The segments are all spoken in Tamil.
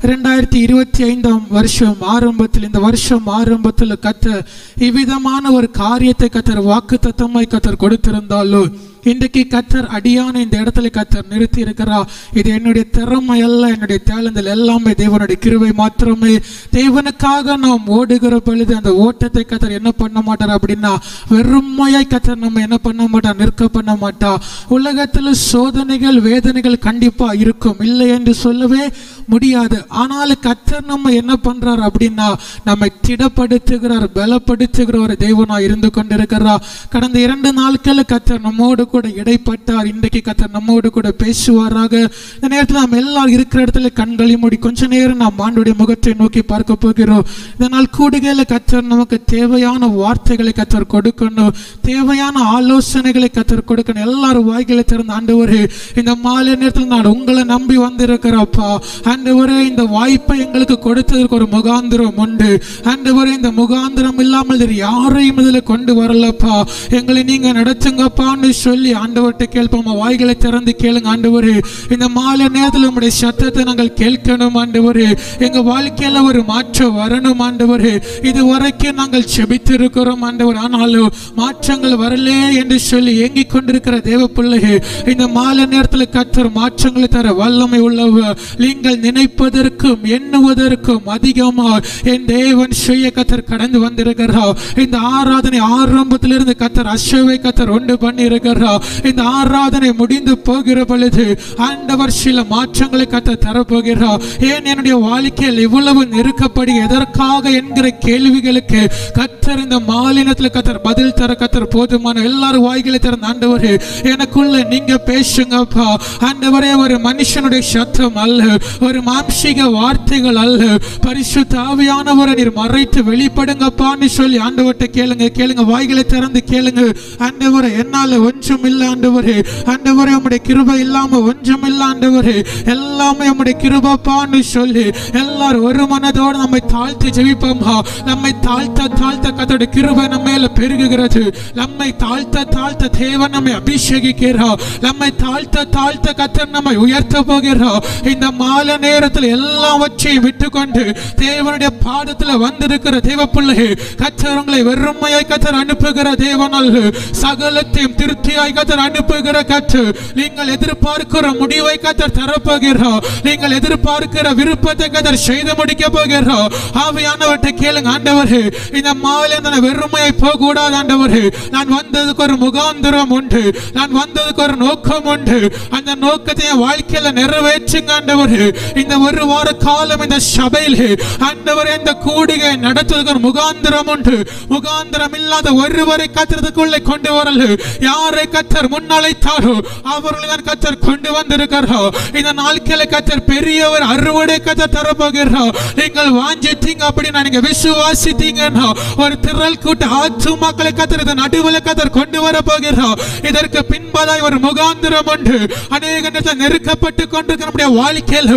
2025 வருஷம் ஆரம்பத்தில், இந்த வருஷம் ஆரம்பத்தில் கர்த்தர் இவ்விதமான ஒரு காரியத்தை கர்த்தர் வாக்குத்தத்தமாய் கர்த்தர் கொடுத்திருந்தாலும், இன்றைக்கு கர்த்தர் அடியான இந்த இடத்துல கர்த்தர் நிறுத்தி இருக்கிறா. இது என்னுடைய திறமை அல்ல, என்னுடைய டேலண்ட் எல்லாமே தேவனுடைய கிருபை மாத்திரமே. தேவனுக்காக நாம் ஓடுகிற பொழுது அந்த ஓட்டத்தை கர்த்தர் என்ன பண்ண மாட்டார் அப்படின்னா, வெறுமையாய் கர்த்தர் நம்ம என்ன பண்ண மாட்டார், நிற்க பண்ண மாட்டா. உலகத்தில் சோதனைகள் வேதனைகள் கண்டிப்பா இருக்கும், இல்லை என்று சொல்லவே முடியாது. ஆனால் கர்த்தர் நம்ம என்ன பண்றார் அப்படின்னா, நம்மை திடப்படுத்துகிறார், பலப்படுத்துகிற ஒரு தேவனா இருந்து கொண்டிருக்கிறார். கடந்த 2 நாட்கள் கர்த்தர் நம்மோடு கூட இடைப்பட்டார். இன்றைக்கு கர்த்தர் நம்மோடு கூட பேசுவாராக. இந்த நேரத்தில் நாம் எல்லாரும் இருக்கிற இடத்துல கண்களை மூடி கொஞ்ச நேரம் நாம் ஆண்டவருடைய முகத்தை நோக்கி பார்க்க போகிறோம். இதனால் கூடுகையில் கர்த்தர் நமக்கு தேவையான வார்த்தைகளை கர்த்தர் கொடுக்கணும், தேவையான ஆலோசனைகளை கர்த்தர் கொடுக்கணும். எல்லாரும் வாய்களை திறந்து, ஆண்டவரே இந்த மாலை நேரத்தில் நான் உங்களை நம்பி வந்திருக்கிறப்பா, ஆண்டவரே இந்த வாய்ப்பை எங்களுக்கு கொடுத்ததற்கு ஒரு முகாந்திரம் உண்டு. ஆண்டவரே இந்த முகாந்திரம் இல்லாமல் யாரையும் இதில் கொண்டு வரலப்பா, எங்களை நீங்க நடத்துங்கப்பான்னு சொல்லி ஆண்டவர்கிட்ட கேட்போம். வாய்களை திறந்து கேளுங்க. ஆண்டவரே இந்த மாலை நேரத்தில் உங்களுடைய சத்தத்தை நாங்கள் கேட்கணும். ஆண்டவரே எங்க வாழ்க்கையில ஒரு மாற்றம் வரணும். ஆண்டவரே இது வரைக்கும் நாங்கள் செபித்திருக்கிறோம் ஆண்டவர், ஆனாலும் மாற்றங்கள் வரலே என்று சொல்லி ஏங்கிக் கொண்டிருக்கிற தேவ பிள்ளைகள், இந்த மாலை நேரத்தில் கர்த்தர் மாற்றங்களை தர வல்லமை உள்ளவர். நீங்கள் நினைப்பதற்கும் எண்ணுவதற்கும் அதிகமாக என் தேவன் செய்ய கர்த்தர் கடந்து வந்திருக்கிறார். இந்த ஆராதனை ஆரம்பத்திலிருந்து கர்த்தர் அசைவை கர்த்தர் உண்டு பண்ணி இருக்கிறார். இந்த ஆராதனை முடிந்து போகிற பொழுது ஆண்டவர் சில மாற்றங்களை கர்த்தர் தரப்போகிறார். ஏன் என்னுடைய வாழ்க்கையில் இவ்வளவு நெருக்கப்படி எதற்காக என்கிற கேள்விகளுக்கு கர்த்தர் இந்த மாலினத்தில் கர்த்தர் பதில் தர கர்த்தர் போதுமான. எல்லாரும் வாய்களை திறந்த, ஆண்டவரே எனக்குள்ள நீங்க பேசுங்கப்பா. ஆண்டவரே ஒரு மனுஷனுடைய சத்தம் அல்ல, ஒரு மாம்சீக வார்த்தைகள் அல்ல, பரிசுத்த ஆவியானவரை நீர் மறைத்து வெளிப்படுங்கப்பான்னு சொல்லி ஆண்டவர்கிட்ட கேளுங்க. கேளுங்க, வாய்களை திறந்து கேளுங்க. ஆண்டவரே என்னால ஒன்றும் இல்லை ஆண்டவரே, ஆண்டவரே உம்முடைய கிருபை இல்லாம ஒன்றும் இல்லை ஆண்டவரே, எல்லாமே உம்முடைய கிருபைப்பான்னு சொல்லி எல்லாரும் ஒரு மனதோடு நம்மை தாழ்த்தி ஜெபிப்போமா. நம்மை தாழ்த்த தாழ்த்த கர்த்தருடைய கிருபை நம்ம மேல பெருகுகிறது. நம்மை தாழ்த்த தாழ்த்த தேவன் நம்மை அபிஷேகிக்கிறார். நம்மை தாழ்த்த தாழ்த்த கர்த்தர் நம்மை உயர்த்த போகிறார். இந்த மாலை நேரத்தில் எல்லாவற்றையும் விட்டுக்கொண்டு தேவனுடைய பாதத்தில் வந்திருக்கிற தேவ பிள்ளை, கர்த்தர் உங்களை வெறுமையாய் கர்த்தர் அனுப்புகிற தேவன் அல்ல, சகலத்தையும் திருப்தியாய் கர்த்தர் அனுப்புகிற கர்த்தர். நீங்கள் எதிர்பார்க்கிற முடிவை கர்த்தர் தரப்போகிறார். நீங்கள் எதிர்பார்க்கிற விருப்பத்தை கர்த்தர் செய்து முடிக்க போகிறார். ஆவியானவர்கிட்ட கேளுங்க. ஆண்டவரே இந்த மாலை நான் வெறுமையாய் போக கூடாது ஆண்டவரே, நான் வந்ததுக்கு ஒரு முகாந்திரம் உண்டு, நான் வந்ததுக்கு ஒரு நோக்கம் உண்டு. அந்த நோக்கத்தை என் வாழ்க்கையில நிறைவேற்றுங்க ஆண்டவரே. இந்த ஒரு வார காலம் இந்த சபையில் ஆண்டவரே இந்த கூடிகை நடத்துவதற்கு ஒரு முகாந்திரம் உண்டு. முகாந்திரம் இல்லாத ஒருவரை கர்த்தருக்குள்ளே கொண்டு வரல. யாரை கர்த்தர் முன்னழைத்தாரோ அவர்களை தான் கர்த்தர் கொண்டு வந்திருக்கிறார். இந்த நாட்களை கர்த்தர் பெரிய ஒரு அறுவடை கர்த்தர் தரப்போகிறார். நீங்கள் வாஞ்சித்தீங்க அப்படின்னா, நீங்க விசுவாசித்தீங்கன்னா ஒரு திரள் கூட்ட ஆத்துமாக்களை கர்த்தர் இந்த நடுவில் கர்த்தர் கொண்டு வர போகிறார். இதற்கு பின்பதாய் ஒரு முகாந்திரம் உண்டு. அநேக நேரத்தில் நெருக்கப்பட்டு கொண்டிருக்கிற நம்முடைய வாழ்க்கையில்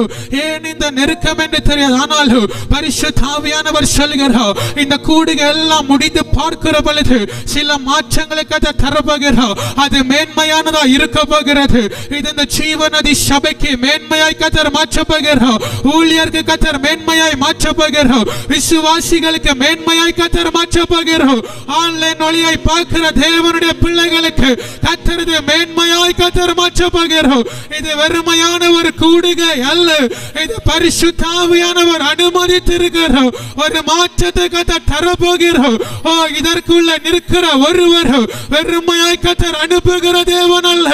ஏன் இந்த நெருக்கம் என்று தெரியாது, ஆனாலும் பரிசுத்த ஆவியானவர் சொல்கிறார், இந்த கூடுகை எல்லாம் முடிந்து பார்க்கிற பொழுது சில மாற்றங்களை கர்த்தர் தரப்போகிறார். அது மேன்மையானதா இருக்க போகிறது. இது இந்த ஜீவநதி சபைக்கு மேன்மையாய் கர்த்தர் மாற்ற போகிறார். ஊழியருக்கு கர்த்தர் மேன்மையாய் மாற்ற போகிறார். விசுவாசிகளுக்கு மேன்மையாய் கர்த்தர் மாற்ற போகிறார். ஆன்லைன் ஒளியாய் பார்க்கிற தேவனுடைய பிள்ளைகளுக்கு கர்த்தர் மேன்மையாய் கர்த்தர் மாற்ற போகிறார். இது வெறுமையான ஒரு கூடுகை அல்ல, இது பரிசுத்த ஆவியானவர் அனுமதித்திருக்கிறார். ஒரு மாற்றத்தை கர்த்தர் தரப்போகிறார். ஓ, இதற்குள்ள நிற்கிற ஒருவர் வெறுமையாய் கர்த்தர் அனுப்புகிற தேவன் அல்ல.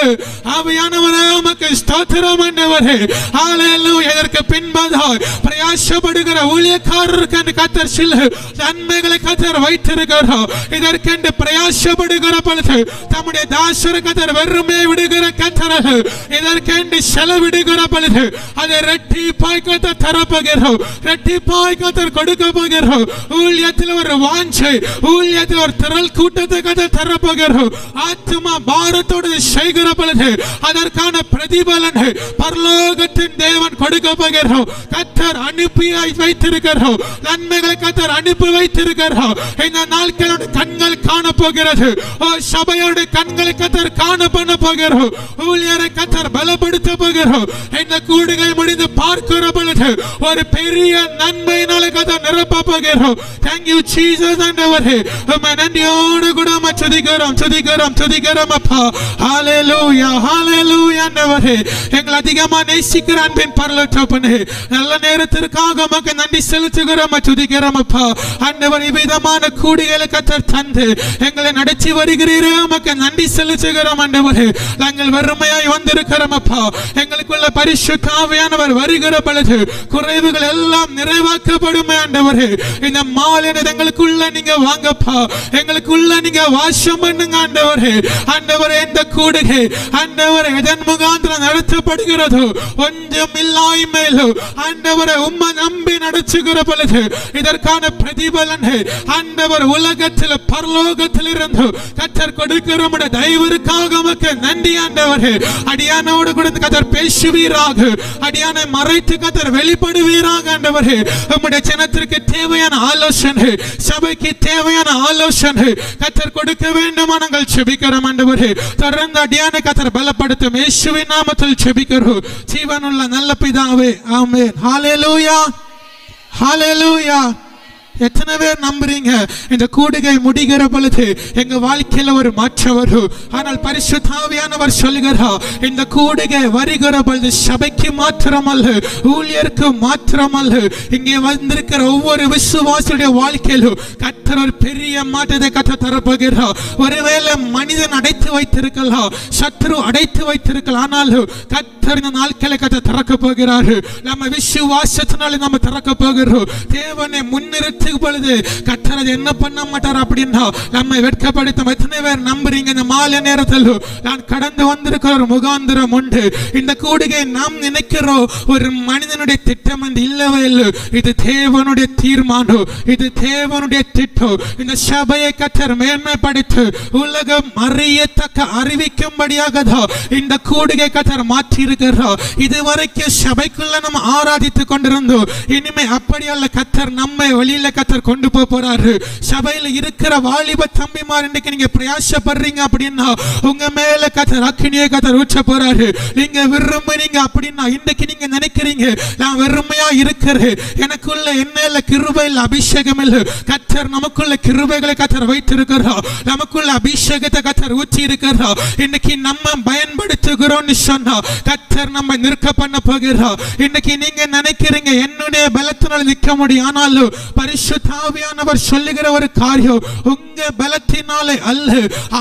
ஆவியானவரே உமக்கு ஸ்தோத்திரம் ஆண்டவரே. ஹல்லேலூயா. இதற்கு பின்பதாய் பிரயாசப்படுகிற ஊழியக்காரருக்கு கர்த்தர் சில நன்மைகளை கர்த்தர் வைத்திருக்கிறார். இதற்கென்று பிரயாசப்படுகிற பொழுது தம்முடைய தாசரை கர்த்தர் வெறுமையை விடுகிற கர்த்தர் இதற்கென்று செலவிடுகிற பொழுது அதை ரெட்டிப்பாய் கர்த்தர் தரப்போகிறார். ரெட்டிப்பாய் கர்த்தர் கொடுக்க போகிறார். ஊழியத்தில் ஒரு வாஞ்சை, ஊழியத்தில் ஒரு திரள் கூட்டத்தை கர்த்தர் தரப்போகிறார். ஆத்துமா பாரத்தோடு செய்கிற பொழுது அதற்கான பிரதிபலனை பரலோகத்தின் தேவன் கொடுக்க போகிறோம். கர்த்தர் அனுப்பி வைத்திருக்கிறோம், நன்மைகளை கர்த்தர் அனுப்பி வைத்திருக்கிறோம். இந்த நாட்களோட கண்கள் காண போகிறது. சபையோட கண்களை கர்த்தர் காண பண்ண போகிறோம். ஊழியரை கர்த்தர் பலப்படுத்த போகிறோம். இந்த கூடுகை முடிந்து பார்க்கிற பொழுது ஒரு பெரிய நன்மையினால கர்த்தர் நிரப்ப போகிறோம். Thank you Jesus ஆண்டவரே, உம்மை நன்றியோடு கூட துதிக்கிறோம் அப்பா. ஹalleluya ஹalleluya ஆண்டவரே, எங்களை அதிகமா நேசிக்கிற அன்பின் பரலோக தகப்பனே, நல்ல நேரத்திற்காக உமக்கு நன்றி செலுத்துகிறோம், துதிக்கிறோம் அப்பா. ஆண்டவரே, விதமான கூடிகளை கர்த்தர் தந்து எங்களை நடத்தி வருகிறீரே, உமக்கு நன்றி செலுத்துகிறோம் ஆண்டவரே. நாங்கள் வறுமையாய் வந்திருக்கிறோம் அப்பா. எங்களுக்குள்ள பரிசுத்த ஆவியானவர் வருகிற பொழுது குறைவுகள் எல்லாம் நிறைவாக்கப்படும் ஆண்டவரே. இந்த மாலையில எங்களுக்குள்ள நீங்க வாங்கப்பா, எங்களுக்குள்ள நீங்க வாசம் பண்ணுங்க ஆண்டவரே. ஆண்டவரே, இந்த கூடுகை ஆண்டவரே எதன் முகாந்திரம் நடத்தப்படுகிறதோ கொஞ்சம் இல்லாய்மேலோ ஆண்டவரை உம்மை நம்பி நடத்துகிற பொழுது இதற்கான பிரதிபலனை ஆண்டவர் உலகத்தில் பரலோகத்தில் இருந்து கர்த்தர் கொடுக்கிற தயவிற்காக உமக்கு நன்றி ஆண்டவரே. அடியானோடு கூட கர்த்தர் பேசுவீராக, அடியானை மறைத்து கர்த்தர் வெளிப்படுவீராக ஆண்டவரே. உம்முடைய ஜனத்திற்கு தேவையான ஆலோசனை, சபைக்கு தேவையான ஆலோசனை கர்த்தர் கொடுக்க வேண்டுமா நாங்கள் ஜெபிக்கிறோம் ஆண்டவரே. தொடர்ந்து அடியானை கர்த்தர் பலப்படுத்தும் இயேசுவின் நாமத்தில் ஜெபிக்கிறோம் ஜீவனுள்ள நல்ல பிதாவே, ஆமென். ஹalleluya ஹalleluya. எத்தனை பேர் நம்புறீங்க இந்த கூடுகை முடிகிற பொழுது எங்க வாழ்க்கையில ஒரு மாற்றம் வரும்? ஆனால் பரிசுத்த ஆவியானவர் சொல்லுகிறார், இந்த கூடுகை வருகிற பொழுது சபைக்கு மாத்திரமல்ல, ஊழியருக்கு மாத்திரமல்ல, இங்கே வந்திருக்கிற ஒவ்வொரு விசுவாசியுடைய வாழ்க்கையிலும் கர்த்தர் ஒரு பெரிய மாற்றத்தை கர்த்தர் தரப்போகிறார். ஒருவேளை மனிதன் அடைத்து வைத்திருக்கலாம், சத்ரு அடைத்து வைத்திருக்கலாம், ஆனாலும் கர்த்தர் இந்த நாட்களை கர்த்தர் திறக்க போகிறார். நம்ம விசுவாசத்தினால நம்ம திறக்க போகிறோம். தேவனை முன்னிறுத்தி பொழுது கர்த்தர் என்ன பண்ண மாட்டார் அப்படின்னா நம்மை வெட்கப்படுத்தும். எத்தனை பேர் நம்புறீங்க இந்த மாலை நேரத்தில் நான் கடந்து வந்திருக்கிற ஒரு முகாந்திரம் உண்டு? இந்த கூடுகை நாம் நினைக்கிறோம் ஒரு மனிதனுடைய திட்டம் என்று இல்லவே இல்லை. இது தேவனுடைய தீர்மானம், இது தேவனுடைய திட்டம். இந்த சபையை கர்த்தர் மேன்மைப்படுத்தி உலகம் அறியத்தக்க அறிவிக்கும்படியாக தான் இந்த கூடுகை கர்த்தர் மாற்றி இருக்கிறார். இதுவரைக்கும் சபைக்குள்ள நம்ம ஆராதித்துக் கொண்டிருந்தோம். இனிமே அப்படி அல்ல, கர்த்தர் நம்மை வெளியில கர்த்தர் கொண்டு போறாரு. சபையில இருக்கிற வாலிப தம்பிமார் இன்னைக்கு நீங்க பிரயாசப்படுறீங்க அப்படின்னா உங்க மேல கர்த்தர் அக்கினியை கர்த்தர் ஊற்ற போறாரு. நீங்க விரும்புறீங்க அப்படின்னா இன்னைக்கு நீங்க நினைக்கிறீங்க நான் வெறுமையா இருக்கிறேன், எனக்குள்ள என்ன இல்ல கிருபை இல்ல அபிஷேகம் இல்ல. கர்த்தர் நமக்குள்ள கிருபைகளை கர்த்தர் வைத்திருக்கிறார், நமக்குள்ள அபிஷேகத்தை கர்த்தர் ஊற்றி இருக்கிறார். இன்னைக்கு நம்ம பயன்படுத்துகிறோம்னு சொன்னா கர்த்தர் நம்ம நிற்க பண்ண போகிறார். இன்னைக்கு நீங்க நினைக்கிறீங்க என்னுடைய பலத்தினால் நிற்க முடியும், ஆனாலும் பரிசுத்த ஆவியானவர் சொல்லுகிற ஒரு காரியம் உங்க பலத்தினாலே அல்ல,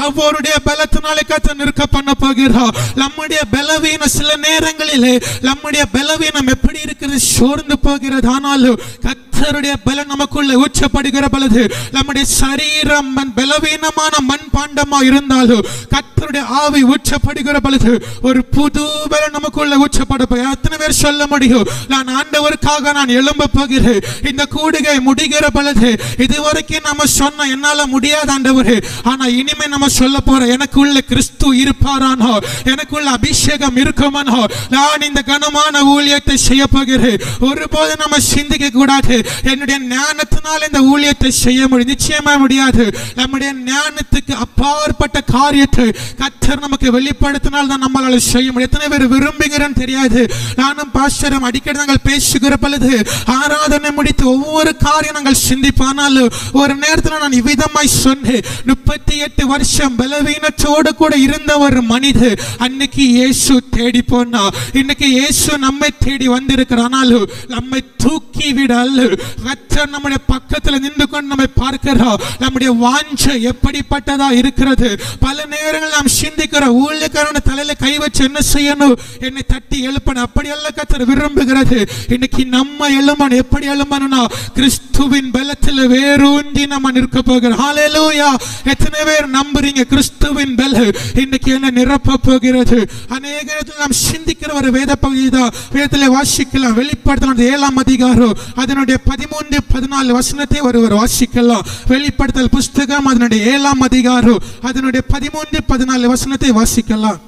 அவருடைய பலத்தினாலே கர்த்தர் நிற்க பண்ண போகிறார். நம்முடைய பலவீனம் சில நேரங்களிலே நம்முடைய பலவீனம் எப்படி இருக்கிறது, சோர்ந்து போகிறது, ஆனாலும் கர்த்தருடைய பலம் நமக்குள்ள ஊற்றப்படுகிற பொழுது நம்முடைய சரீரம் பலவீனமான மண்பாண்டமா இருந்தாலும் கர்த்தருடைய ஆவி ஊற்றப்படுகிற பொழுது ஒரு புது பலம் நமக்குள்ள ஊற்றப்பட. எத்தனை பேர் சொல்ல முடியும் நான் ஆண்டவருக்காக நான் எழும்ப போகிறேன்? இந்த கூடுகை முடிகிற பொழுது இதுவரைக்கும் நம்ம சொன்ன என்னால முடியாத ஆண்டவரே, ஆனா இனிமே நம்ம சொல்ல போற எனக்குள்ள கிறிஸ்து இருப்பாரானோ, எனக்குள்ள அபிஷேகம் இருக்குமானோ, நான் இந்த கனமான ஊழியத்தை செய்ய போகிறேன். ஒருபோது நம்ம சிந்திக்க கூடாது என்னுடைய ஞானத்தினால் இந்த ஊழியத்தை செய்ய முடியும், நிச்சயமா முடியாது. நம்முடைய ஞானத்துக்கு அப்பாற்பட்ட காரியத்தை கர்த்தர் நமக்கு வெளிப்படுத்தினால் தான் நம்மளால செய்ய முடியும். எத்தனை பேர் விரும்புகிறேன்னு தெரியாது. நானும் பாஸ்டரும் அடிக்கடி நாங்கள் பேசுகிற பொழுது ஆராதனை முடித்து ஒவ்வொரு காரியம் நாங்கள் சிந்திப்பானாலும் ஒரு நேரத்தில் நான் இவ்விதமாய் சொன்னேன், 38 வருஷம் பலவீனத்தோடு கூட இருந்த ஒரு மனிதர் அன்னைக்கு இயேசு தேடி போனா, இன்னைக்கு இயேசு நம்மை தேடி வந்திருக்கிறானாலும் நம்மை தூக்கி விட அல்ல, கர்த்தர் நம்முடைய பக்கத்தில் நின்று கொண்டு நம்மை பார்க்கிறார். நம்முடைய வாஞ்சை எப்படிப்பட்டதா இருக்கிறது? பல நேரங்கள் நாம் சிந்திக்கிற ஊழியக்காரன தலையில கை வச்சு என்ன செய்யணும், என்னை தட்டி எழுப்பணும், அப்படி அல்ல கர்த்தர் விரும்புகிறது. இன்னைக்கு நம்ம எழுமணும். எப்படி எழுமணும்னா கிறிஸ்துவின் பலத்தில் வேரூன்றி நம்ம நிற்க போகிறோம். ஹalleluya. எத்தனை பேர் நம்புறீங்க கிறிஸ்துவின் பலம் இன்னைக்கு என்ன நிரப்ப போகிறது? அநேக நேரத்தில் நாம் சிந்திக்கிற ஒரு வேத பகுதி தான் வேதத்தில் வாசிக்கலாம். வெளிப்படுத்தல் 7ஆம் அதிகாரம் அதனுடைய 13, 14 வசனத்தை ஒருவர் வாசிக்கலாம். வெளிப்படுத்தல் புஸ்தகம் அதனுடைய 7ஆம் அதிகாரம் அதனுடைய 13, 14 வசனத்தை வாசிக்கலாம்.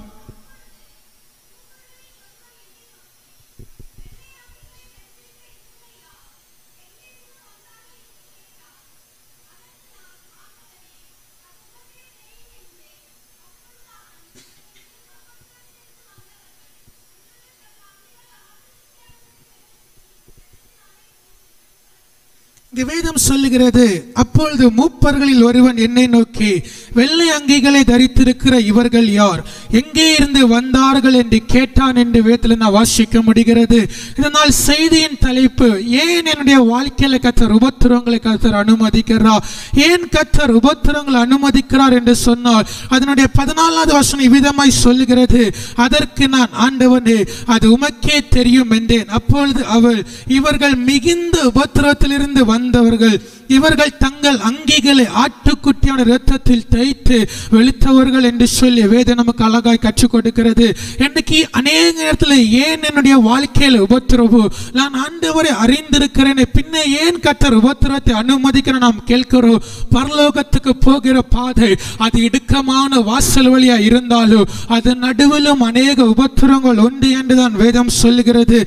வேதம் சொல்லுகிறது, அப்பொழுது மூப்பர்களில் ஒருவன் என்னை நோக்கி, வெள்ளை அங்கிகளை தரித்திருக்கிற இவர்கள் யார், எங்கே இருந்து வந்தார்கள் என்று கேட்டான் என்று வேதத்தில் நான் வாசிக்க முடிகிறது. இதனால் செய்தியின் தலைப்பு, ஏன் என்னுடைய வாழ்க்கையில கர்த்தர் உபத்திரவங்களை கர்த்தர் அனுமதிக்கிறார், ஏன் கர்த்தர் உபத்திரவங்களை அனுமதிக்கிறார் என்று சொன்னால் அதனுடைய 14வது வசனம் இவ்விதமாய் சொல்லுகிறது, அதற்கு நான், ஆண்டவனே அது உமக்கே தெரியும் என்றேன். அப்பொழுது அவள், இவர்கள் மிகுந்த உபத்திரவத்திலிருந்து வந்தவர்கள், இவர்கள் தங்கள் அங்கிகளை ஆட்டுக்குட்டியான இரத்தத்தில் தைத்து வெளுத்தவர்கள் என்று சொல்லி வேதம் நமக்கு அழகாய் கற்றுக் கொடுக்கிறது. இன்னைக்கு அநேக நேரத்தில் ஏன் என்னுடைய வாழ்க்கையில் உபத்திரவு, நான் ஆண்டவரை அறிந்திருக்கிறேன், பின்ன ஏன் கர்த்தர் உபத்திரத்தை அனுமதிக்கிற நாம் கேட்கிறோம். பரலோகத்துக்கு போகிற பாதை அது இடுக்கமான வாசல் வழியா இருந்தாலும் அது நடுவிலும் அநேக உபத்திரங்கள் உண்டு என்றுதான் வேதம் சொல்லுகிறது.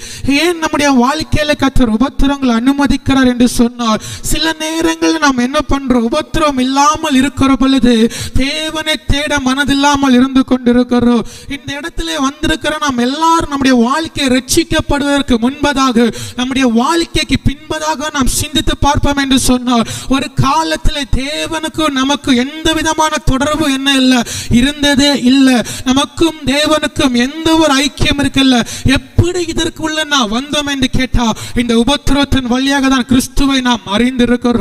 ஏன் நம்முடைய வாழ்க்கையில கர்த்தர் உபத்திரங்கள் அனுமதிக்கிறார் என்று சொன்னால், சில நேரங்களில் நாம் என்ன பண்றோம், உபத்திரம் இல்லாமல் இருக்கிற பொழுது தேவனை தேட மனதில்லாமல் இருந்து கொண்டிருக்கிறோம். இந்த இடத்துல வந்திருக்கிற நாம் எல்லாரும் நம்முடைய வாழ்க்கை ரட்சிக்கப்படுவதற்கு முன்பதாக, நம்முடைய வாழ்க்கைக்கு பின்பதாக நாம் சிந்தித்து பார்ப்போம் என்று சொன்னார். ஒரு காலத்தில் தேவனுக்கும் நமக்கு எந்த விதமான தொடர்பு என்ன இல்லை, இருந்ததே இல்லை. நமக்கும் தேவனுக்கும் எந்த ஒரு ஐக்கியம் இருக்கல. எப்படி இதற்குள்ள நான் வந்தோம் என்று கேட்டா, இந்த உபத்திரத்தின் வழியாக தான் கிறிஸ்துவை நாம் அறிந்திருக்கிறோம்.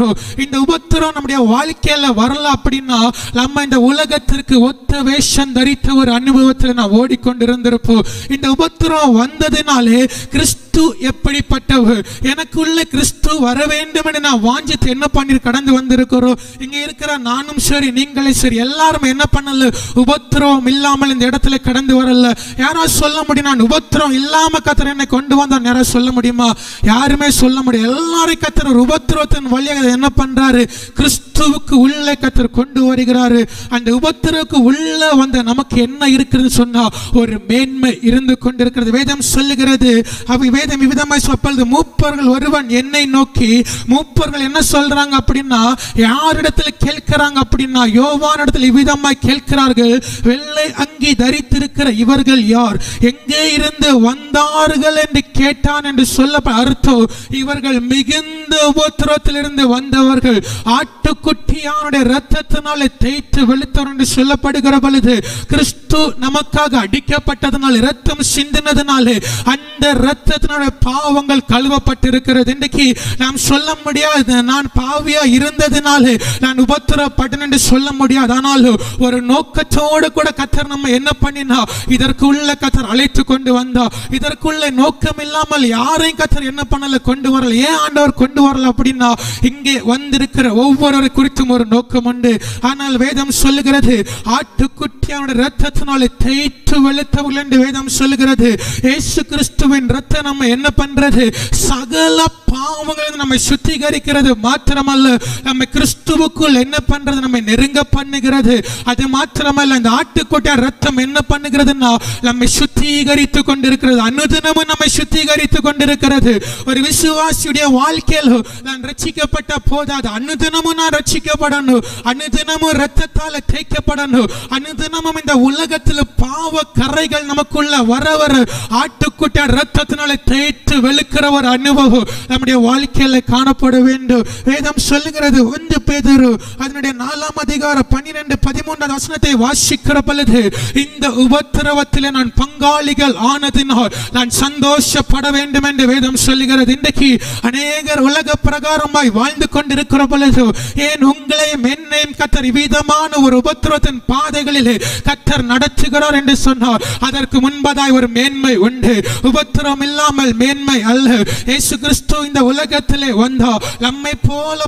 இந்த உபத்திரம் நம்முடைய வாழ்க்கையில வரல அப்படின்னா நம்ம இந்த உலகத்திற்கு ஒத்த வேஷம் தரித்த ஒரு அனுபவத்தில் நான் ஓடிக்கொண்டிருந்திருப்போம். இந்த உபத்திரம் வந்ததினாலே கிறிஸ்து எப்படிப்பட்டவர், எனக்குள்ள கிறிஸ்து வர வேண்டும் என்று நான் வாஞ்சித்து என்ன பண்ணி கடந்து வந்திருக்கிறோம். இங்க இருக்கிற நானும் சரி, நீங்களே சரி, எல்லாரும் என்ன பண்ணல, உபத்திரம் இல்லாமல் இந்த இடத்துல கடந்து வரல. யாராவது சொல்ல முடியும் நான் உபத்திரம் இல்லாம கர்த்தர் என்னை கொண்டு வந்தார்? யாராவது சொல்ல முடியுமா? யாருமே சொல்ல முடியும். எல்லாரும் கர்த்தர் ஒரு உபத்திரத்தின் வழியாக என்ன பண்றாரு, கிறிஸ்துவுக்கு உள்ளே கர்த்தர் கொண்டு வருகிறாரு. அந்த உபத்திரவுக்கு உள்ள வந்த நமக்கு என்ன இருக்கிறது சொன்னா ஒரு மேன்மை இருந்து கொண்டிருக்கிறது. வேதம் சொல்லுகிறது, வேதம் விதமாய் சொல்லுது, மூப்பர்கள் ஒருவன் என்னை நோக்கி, மூப்பர்கள் என்ன சொல்றாங்க அப்படின்னா, யாரிடத்துல கேட்கிறாங்க அப்படின்னா யோவான் இடத்துல இவ்விதமாய் கேட்கிறார்கள், வெள்ளை அங்கி தரித்திருக்கிற இவர்கள் யார், எங்கே இருந்து வந்தார்கள் என்று கேட்டான் என்று சொல்ல அர்த்தம், இவர்கள் மிகுந்த உபத்திரத்திலிருந்து வந்தவர்கள், ஆட்டுக்குட்டியானுடைய இரத்தத்தினாலே தேய்த்து வெளுத்தவர் என்று சொல்லப்படுகிற பொழுது, கிறிஸ்து நமக்காக அடிக்கப்பட்டதனால், இரத்தம் சிந்தினதினாலே அந்த இரத்தத்தினுடைய பாவங்கள் கழுவப்பட்டிருக்கிறது. இன்றைக்கு நாம் சொல்ல முடியாது நான் பாவியா இருந்ததினாலே நான் உபத்திரப்பட்டேன் என்று சொல்ல முடியாது. ஆனாலும் ஒரு நோக்கத்தோடு கூட கர்த்தர் நம்ம என்ன பண்ணினா, இதற்குள்ள கர்த்தர் அழைத்து கொண்டு வந்தா. இதற்குள்ள நோக்கம் இல்லாமல் யாரையும் கர்த்தர் என்ன பண்ணல, கொண்டு வரல. ஏன் ஆண்டவர் கொண்டு வரல அப்படின்னா, இங்கே வந்திருக்கிற ஒவ்வொரு குறித்தும் ஒரு நோக்கம் உண்டு. ஆனால் வேதம் சொல்லுகிறது, ஆட்டுக்குட்டியானுடைய இரத்தத்தினாலே தேய்த்து வெளுத்தவர்கள் என்று வேதம் சொல்லுகிறது. இயேசு கிறிஸ்துவின் இரத்தம் நம்ம என்ன பண்றது, சகல பாவங்களை நம்மை சுத்திகரிக்கிறது. மாத்திரமல்ல, நம்ம கிறிஸ்துவுக்குள் என்ன பண்றது, நம்மை நெருங்க பண்ணுகிறது. அது மாத்திரமல்ல, அந்த ஆட்டுக்குட்டியார் இரத்தம் என்ன பண்ணுகிறதுன்னா நம்மை சுத்திகரித்து கொண்டிருக்கிறது. அனுதினமும் நம்மை சுத்திகரித்து கொண்டிருக்கிறது. ஒரு விசுவாசியுடைய வாழ்க்கையில் நான் ரட்சிக்கப்பட்ட போதாது, அனுதினமும் நான் ரட்சிக்கப்படணும், அனுதினமும் இரத்தத்தால் தேய்க்கப்படணும், அனுதினமும் இந்த உலகத்தில் பாவ கரைகள் நமக்குள்ள வர வர ஆட்டுக்குட்டியார் இரத்தத்தினாலே தேய்த்து வெளுக்கிற ஒரு அனுபவம் நம்முடைய வாழ்க்கையில காணப்பட வேண்டும். வேதம் சொல்லுகிறது, 1 பேதுரு அதனுடைய 4ஆம் அதிகாரம் 12, 13 வசனத்தை வாசிக்கிற பொழுது, இந்த உபத்திரவத்திலே நான் பங்காளிகள் ஆனதினால் நான் சந்தோஷப்பட வேண்டும் என்று வேதம் சொல்லுகிறது. இன்றைக்கு அநேகர் உலக பிரகாரமாய் வாழ்ந்து கொண்டிருக்கிற பொழுது, ஏன் உங்களையும் என்ன என்னையும் கர்த்தர் விதமான ஒரு உபத்திரவத்தின் பாதைகளிலே கர்த்தர் நடத்துகிறார் என்று சொன்னார். அதற்கு முன்பதாய் ஒரு மேன்மை உண்டு. உபத்திரம் இல்லாமல் மேன்மை அல்ல. இயேசு கிறிஸ்து இந்த உலகத்திலே வந்தார். நம்மை போல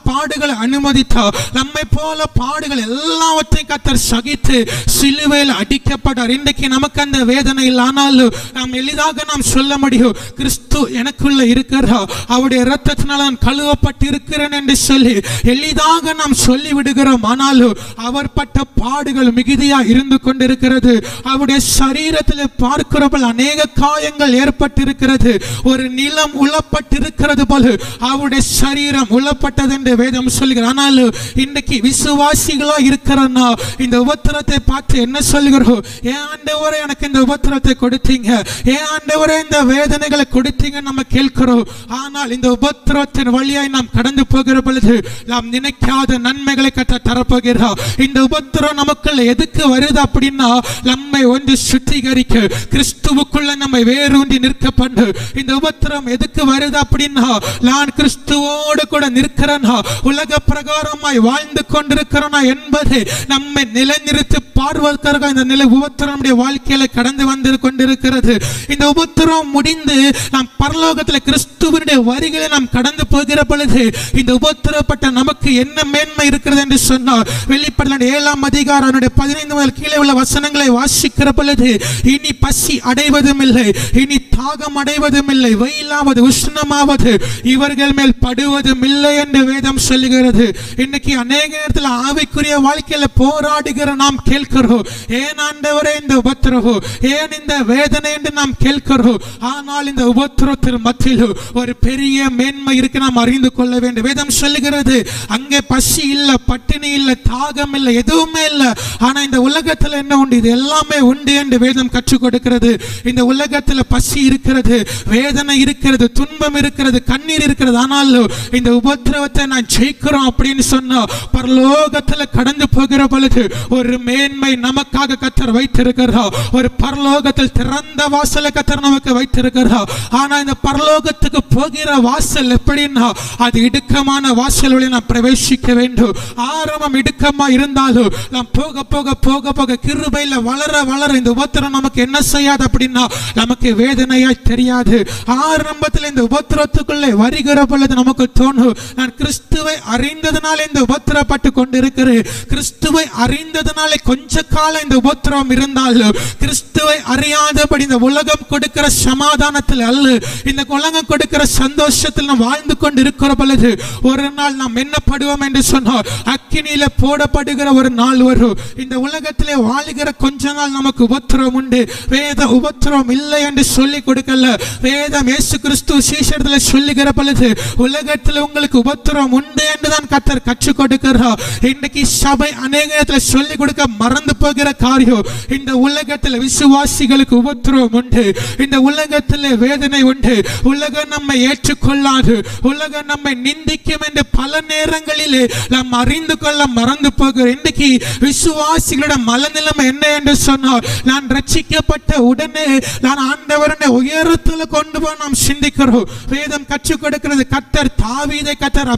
பாடுகளை அனுமதித்தார். நம்மை போல பாடுகள் எல்லாவற்றையும் கர்த்தர் சகித்து சிலுவையில் அடிக்கப்பட்டார். இன்றைக்கு நமக்கு அந்த வேதனை இல்லை. ஆனாலும் நாம் எளிதாக நாம் சொல்ல முடியும், கிறிஸ்து எனக்குள்ள இருக்கிறார், அவருடைய இரத்தத்தினால் நான் கழுவப்பட்டு இருக்கிறேன் என்று சொல்லி எளிதாக நாம் சொல்லி விடுகிறோம். ஆனாலும் அவர் பட்ட பாடுகள் மிகுதியா இருந்து கொண்டிருக்கிறது. அவருடைய சரீரத்தில் பார்க்கிறவள் அநேக காயங்கள் ஏற்பட்டிருக்கிறது. ஒரு நிலம் உளப்பட்டிருக்கிறது போல அவருடைய சரீரம் உளப்பட்டது என்று வேதம் சொல்லுகிறது. ஆனாலும் இன்னைக்கு விசுவாசிகளா இருக்கிறன்னா இந்த உபத்திரத்தை பார்த்து என்ன சொல்கிறோம்? ஏன் ஆண்டவரே எனக்கு இந்த உபத்திரத்தை கொடுத்தீங்க, ஏன் ஆண்டவரே இந்த வேதனைகளை கொடுத்தீங்க நம்ம கேட்கிறோம். ஆனால் இந்த உபத்திரத்தின் வழியாய் நாம் கடந்து போகிற பொழுது நாம் நினைக்காத நன்மைகளை கர்த்தர் தரப்போகிறார். இந்த உபத்திரம் நமக்குள்ள எதுக்கு வருது அப்படின்னா நம்மை ஒன்று சுத்திகரிக்க, கிறிஸ்துவுக்குள்ள நம்மை வேரூன்றி நிற்க பண்ணு. இந்த உபத்திரம் எதுக்கு வருது அப்படின்னா நான் கிறிஸ்துவோடு கூட நிற்கிறேனா, உலக பிரகாரமாய் வாழ்ந்து கொண்டிருக்கிறேனா என்பதை நம்மை நிலைநிறுத்தி பார்வதற்காக இந்த நிலை உபத்திரம் நம்முடைய வாழ்க்கையில கடந்து வந்து கொண்டிருக்கிறது. இந்த உபத்திரம் முடிந்து நாம் பரலோகத்தில் கிறிஸ்துவனுடைய வரிகளை நாம் கடந்து போகிற பொழுது இந்த உபத்திரப்பட்ட நமக்கு என்ன மேன்மை இருக்கிறது என்று சொன்னார். வெளிப்படுத்தல் 7ஆம் அதிகாரம் 15 முதல் கீழே உள்ள வசனங்களை வாசிக்கிற பொழுது இனி பசி அடைவதும் இல்லை, இனி தாகம் அடைவதும் இல்லை, வெயிலாவது உஷ்ணமாவது இவர்கள் மேல் படுவதும் இல்லை என்று வேதம் சொல்லுகிறது. இன்னைக்கு அநேக நேரத்தில் ஆவிக்குரிய வாழ்க்கையில போராடுகிற நாம் கேட்கிறோம், ஏன் ஆண்டவரே இந்த உபத்திரவம், ஏன் இந்த வேதனை என்று நாம் கேட்கிறோம். ஆனால் இந்த உபத்திரத்தின் மத்தியில் ஒரு பெரிய மேன்மை இருக்கு, நாம் அறிந்து கொள்ள வேண்டும். வேதம் சொல்லுகிறது அங்கே பசி இல்லை, பட்டினி இல்லை, தாகம் இல்லை, எதுவுமே இல்லை. ஆனா இந்த உலகத்தில் என்ன உண்டு? இது எல்லாமே உண்டு என்று வேதம் கற்றுக் கொடுக்கிறது. இந்த உலகத்தில் பசி இருக்கிறது, வேதனை இருக்கிறது, துன்பம் இருக்கிறது, கண்ணீர் இருக்கிறது. ஆனாலும் இந்த உபத்திரவத்தை நான் ஜெயிக்கிறோம் அப்படின்னு சொன்னா பரலோகத்தில் கடந்து போகிற பொழுது ஒரு மேன்மை நமக்காக கர்த்தர் வைத்திருக்கிறார். ஒரு பரலோகத்தில் திறந்த வாசலை கர்த்தர் நமக்கு வைத்திருக்கிறார். ஆனா இந்த பரலோகத்துக்கு போகிற வாசல் எப்படின்னா அது இடுக்கமான வாசல் வழி நாம் பிரவேசிக்க வேண்டும். ஆரம்பம் இடுக்கமா இருந்தாலும் நாம் போக போக போக போக கிருபையில வளர வளர இந்த உபத்திரம் நமக்கு என்ன செய்யாது அப்படின்னா நமக்கு வேதனையாய் தெரியாது. ஆரம்பத்தில் இந்த உபத்திரத்துக்குள்ளே வருகிற பொழுது நமக்கு தோணும், நான் கிறிஸ்துவை அறிந்ததனால இந்த உபத்திரப்பட்டு கொண்டிருக்கிறேன். கிறிஸ்துவை அறிந்ததனாலே கொஞ்ச காலம் இந்த உபத்திரம் இருந்தாலும் கிறிஸ்துவை அறியாதபடி இந்த உலகம் கொடுக்கிற சமாதானத்தில் அல்ல, இந்த உலகம் கொடுக்கிற சந்தோஷத்தில் நாம் வாழ்ந்து கொண்டு இருக்கிற பொழுது ஒரு நாள் நாம் என்னப்படுவோம் என்று சொன்னார், அக்கினியில போடப்படுகிற ஒரு நாள் வரும். இந்த உலகத்திலே வாழ்கிற கொஞ்ச நாள் நமக்கு உபத்திரம் உண்டு. வேத உபத்திரம் இல்லை என்று சொல்லி கொடுக்கல. வேதம் இயேசு கிறிஸ்து சீஷர்களை சொல்லுகிற பொழுது உலகத்தில் உங்களுக்கு உபத்திரம் உண்டு என்றுதான் கர்த்தர் கற்றுக் கொடுக்கிறார். இன்னைக்கு சபை அநேக நேரத்தில் சொல்லிக் கொடுக்க மறந்து போகிற காரியம், இந்த உலகத்தில் விசுவாசிகளுக்கு உபத்திரம் உண்டு, இந்த உலகத்தில் வேதனை உண்டு, உலகம் நம்மை ஏற்றுக்கொள்ளாது, உலகம் நம்மை நிந்திக்கும் என்று பல நேரங்களிலே நாம் அறிந்து கொள்ள மறந்து போகிறோம். இன்னைக்கு விசுவாசிகளோட மனநிலைமை என்ன என்று சொன்னால், நான் ரட்சிக்கப்பட்ட உடனே நான் ஆண்டவருடைய உயரத்தில் கொண்டு போய் நாம் சிந்திக்கிறோம். வேதம் கற்றுக் கொடுக்கிறது, கர்த்தர் தாவீதை கர்த்தர்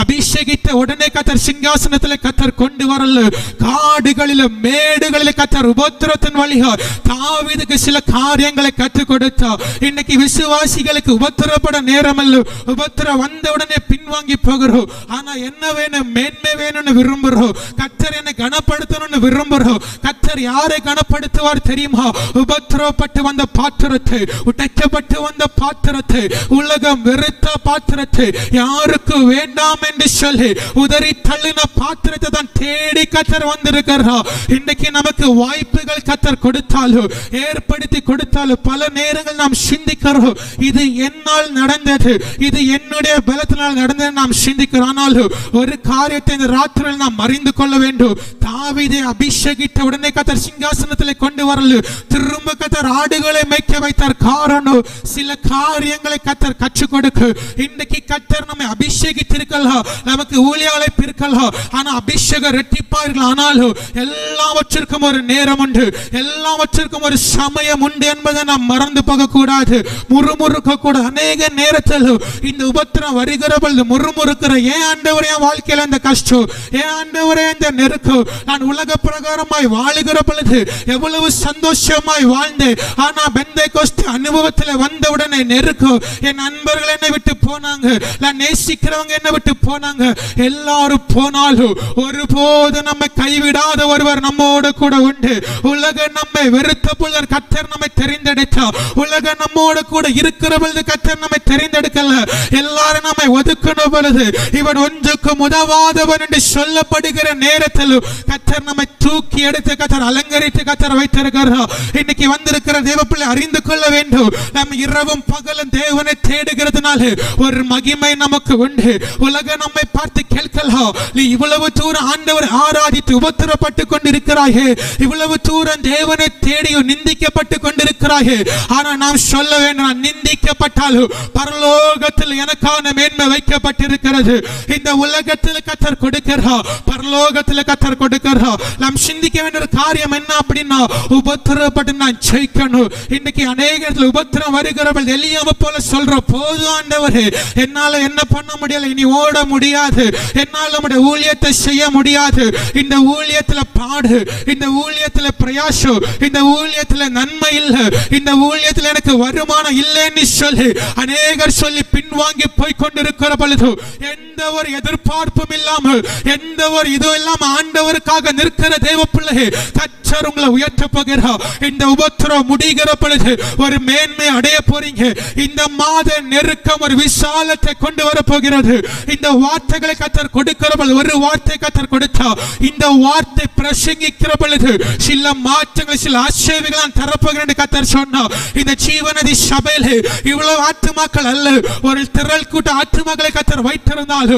அபிஷேகித்த உடனே கர்த்தர் சிங்காசனத்தில் கர்த்தர் கொண்டு வரல, காடுகளிலும் மேடுகளிலும் கர்த்தர் உபத்திரத்தின் வழியா தாவீதுக்கு சில காரியங்களை கற்றுக் கொடுத்தார். இன்னைக்கு விசுவாசிகளுக்கு உபத்திரப்பட நேரம் அல்ல, உபத்திரம் வந்த உடனே பின்வாங்கி போகிறோம். ஆனா என்ன வேணும்? மேன்மை வேணும்னு விரும்புகிறோம். கர்த்தர் என்னை கனப்படுத்தணும்னு விரும்புகிறோம். கர்த்தர் யாரை கனப்படுத்துவார் தெரியுமா? உபத்திரப்பட்டு வந்த பாத்திரத்தை, உடைக்கப்பட்டு வந்த பாத்திரத்தை, உலகம் வெறுத்த பாத்திரத்தை, யாருக்கு வேண்டாம் என்று சொல்லி உதறி தள்ளின பாத்திரத்தை தான் தேடி கர்த்தர் வந்திருக்கிறார். இன்னைக்கு நமக்கு வாய்ப்புகள் கர்த்தர் கொடுத்தாலும் ஏற்படுத்தி கொடுத்தாலும் பல நேரங்கள் நாம் சிந்திக்கிறோம், இது என்னால் நடந்தது, இது என்னுடைய பலத்தினால் நடந்தது நாம் சிந்திக்கிறோம். ஆனாலும் ஒரு காரியத்தை இந்த ராத்திரியில் நாம் அறிந்து கொள்ள வேண்டும். தாவீதை அபிஷேகித்த உடனே கர்த்தர் சிங்காசனத்தில் கொண்டு வரல, திரும்ப கர்த்தர் ஆடுகளை மேய்க்க வைத்தார். காரணம், சில காரியங்களை கர்த்தர் கற்றுக் கொடுக்க. இன்னைக்கு கர்த்தர் நம்மை அபிஷேகித்திருக்கலாம், நமக்கு ஊழிய அழைப்பு இருக்கலாம், ஆனா அபிஷேகம் ரெட்டிப்பா இருக்கலாம். ஆனாலும் எல்லாவற்றிற்கும் ஒரு நேரம் உண்டு, எல்லாவற்றிற்கும் ஒரு சமயம் உண்டு என்பதை நாம் மறந்து போக கூடாது, முறுமுறுக்க கூட. அநேக நேரத்தில் இந்த உபத்திரம் வருகிற பொழுது முறுமுறுக்கிற, ஏன் ஆண்டவரே என் வாழ்க்கையில இந்த கஷ்டம், என் ஆண்டவரே இந்த நெருக்கம், நான் உலக பிரகாரமாய் வாழுகிற பொழுது எவ்வளவு சந்தோஷமாய் வாழ்ந்தேன். ஆனா பெந்தேகோஸ்தே அனுபவத்துல வந்தவுடனே நெருக்கம், என் நண்பர்கள் என்னை விட்டு போனாங்க, நான் நேசிக்கிறவங்க என்னை விட்டு போனாங்க. எல்லாரும் போனாலும் ஒருபோது நம்மை கைவிடாத ஒருவர் நம்மோடு கூட உண்டு. உலகம் நம்மை வெறுத்த பொழுது கர்த்தர் நம்மை தெரிந்தெடுத்தார். உலகம் நம்மோடு கூட இருக்கிற பொழுது கர்த்தர் நம்மை தெரிந்தெடுக்கல. எல்லாரும் நம்மை ஒதுக்கின பொழுது இவன் ஒன்றுக்கும் உதவாதவன் என்று சொல்லப்படுகிற நேரத்தில் கர்த்தர் நம்மை தூக்கி எடுத்து கர்த்தர் அலங்கரித்து கர்த்தர் வைத்திருக்கிறார். இன்னைக்கு வந்திருக்கிற தேவப்பிள்ளை அறிந்து கொள்ள வேண்டும், நம்ம இரவும் பகலும் தேவனை தேடுகிறதுனால ஒரு மகிமை நமக்கு உண்டு. உலகம் நம்மை பார்த்து கேட்கலாம், நீ இவ்வளவு தூரம் ஆண்டவர் ஆராதித்து உபத்திரப்பட்டு கொண்டிருக்கிறாயே, இவ்வளவு தூரம் தேவனை தேடியும் நிந்திக்கப்பட்டு கொண்டிருக்கிறாயே. ஆனா நாம் சொல்ல வேண்டும், நிந்திக்கப்பட்டாலும் பரலோகத்தில் எனக்கான மேன்மை வைக்கப்பட்டிருக்கிறது. இந்த உலகத்தில் கர்த்தர் கொடுக்கிறார், பரலோகத்தில் கர்த்தர் கொடுக்கிறார். நாம் சிந்திக்க வேண்டிய காரியம் என்ன அப்படின்னா, உபத்திரப்பட்டு நான் ஜெயிக்கணும். இன்னைக்கு அநேக உபத்திரம் வருகிறவர்கள் எலியாவை போல சொல்ற, போது ஆண்டவரே என்னால என்ன பண்ண முடியல, இனி ஓட முடியாது, என்னால் நம்முடைய ஊழியத்தை செய்ய முடியாது, இந்த ஊழியத்துல பாடு, இந்த ஊழியத்துல பிரயாசம், இந்த ஊழியத்துல நன்மை இல்லை, இந்த ஊழியத்துல எனக்கு வருமானம் இல்லைன்னு சொல்லி அநேகர் சொல்லி பின்வாங்கி போய் கொண்டிருக்கிற பொழுது எந்த ஒரு எதிர்பார்ப்பும் இல்லாமல், எந்த ஒரு இதுவும் இல்லாம ஆண்டவருக்காக நிற்கிற தேவ பிள்ளை கர்த்தர் உங்களை உயர்த்த போகிறார். இந்த உபத்திரம் முடிகிற பொழுது ஒரு மேன்மை அடைய போறீங்க. இந்த மாத நெருக்கம் ஒரு விசாலத்தை கொண்டு வர போகிறது. இந்த வார்த்தைகளை கர்த்தர் கொடுக்கிற பொழுது, ஒரு வார்த்தை கர்த்தர் கொடுத்தா இந்த வார்த்தை பிரசங்கிக்கிற பொழுது சில மாற்றங்கள், சில ஆசீர்வாதங்கள் தரப்போகிறேன் கர்த்தர் சொன்னார். இந்த ஜீவநதி சபையில இவ்வளவு ஆத்துமாக்கள் அல்ல, ஒரு திரள் கூட்ட ஆத்துமாக்களை கர்த்தர் வைத்திருந்தாலும்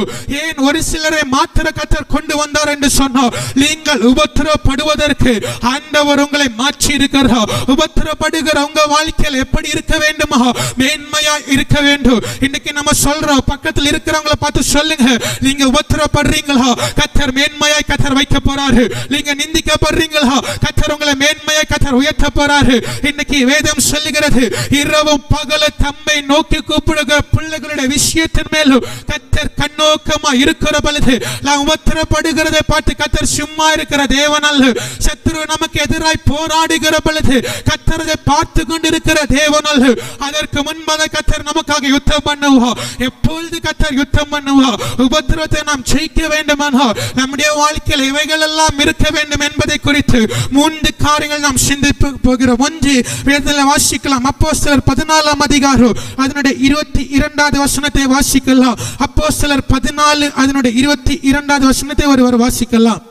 ஏன் ஒரு சிலரை மாத்திர கர்த்தர் கொண்டு வந்தார் என்று சொன்னார். நீங்கள் உபத்திரப்படுவதற்கு ஆண்டவர் உங்களை மாற்றி இருக்கிறார். உபத்திரப்படுகிற உங்க வாழ்க்கையில் எப்படி இருக்க வேண்டுமா, மேன்மையா இருக்க வேண்டும். இன்னைக்கு நம்ம சொல்றோம், பக்கத்தில் இருக்கிறவங்களை பார்த்து சொல்லுங்க, நீங்க உபத்திரப்படுறீங்களா, கர்த்தர் மேன்மையாய் கர்த்தர் வைக்க போறாரு. நீங்க நிந்திக்கப்படுறீங்களா, கர்த்தர் உங்களை மேன்மையாய் கர்த்தர் உயர்த்த போறாரு. இன்னைக்கு வேதம் சொல்லுகிறது, இரவும் பகலும் தம்மை நோக்கி கூப்பிடுகிற பிள்ளைகளுடைய விஷயத்தின் மேலும் கர்த்தர் கண்ணோக்கமா இருக்கிற பொழுது நாம் உபத்திரப்படுகிறதை பார்த்து கர்த்தர் சும்மா இருக்கிற தேவன் அல்ல. சத்துரு நமக்கு எதிராய் போராடுகிற பொழுது கர்த்தர் அதை பார்த்து கொண்டிருக்கிற தேவன் அல்ல. அதற்கு முன்பாக கர்த்தர் நமக்காக யுத்தம் பண்ணுவார். எப்பொழுது கர்த்தர் யுத்தம் பண்ணுவார், உபத்திரத்தை நாம் ஜெயிக்க வேண்டுமானால் நம்முடைய வாழ்க்கையில் இவைகள் எல்லாம் இருக்க வேண்டும் என்பதை குறித்து 3 காரியங்கள் நாம் சிந்திக்க போகிறோம். ஒன்று வேதத்தில் வாசிக்கலாம், அப்போஸ்தலர் 14 அதிகாரம் அதனுடைய 22வது வசனத்தை வாசிக்கலாம். அப்போஸ்தலர் 14 அதனுடைய 22வது வசனத்தை ஒருவர் வாசிக்கலாம்.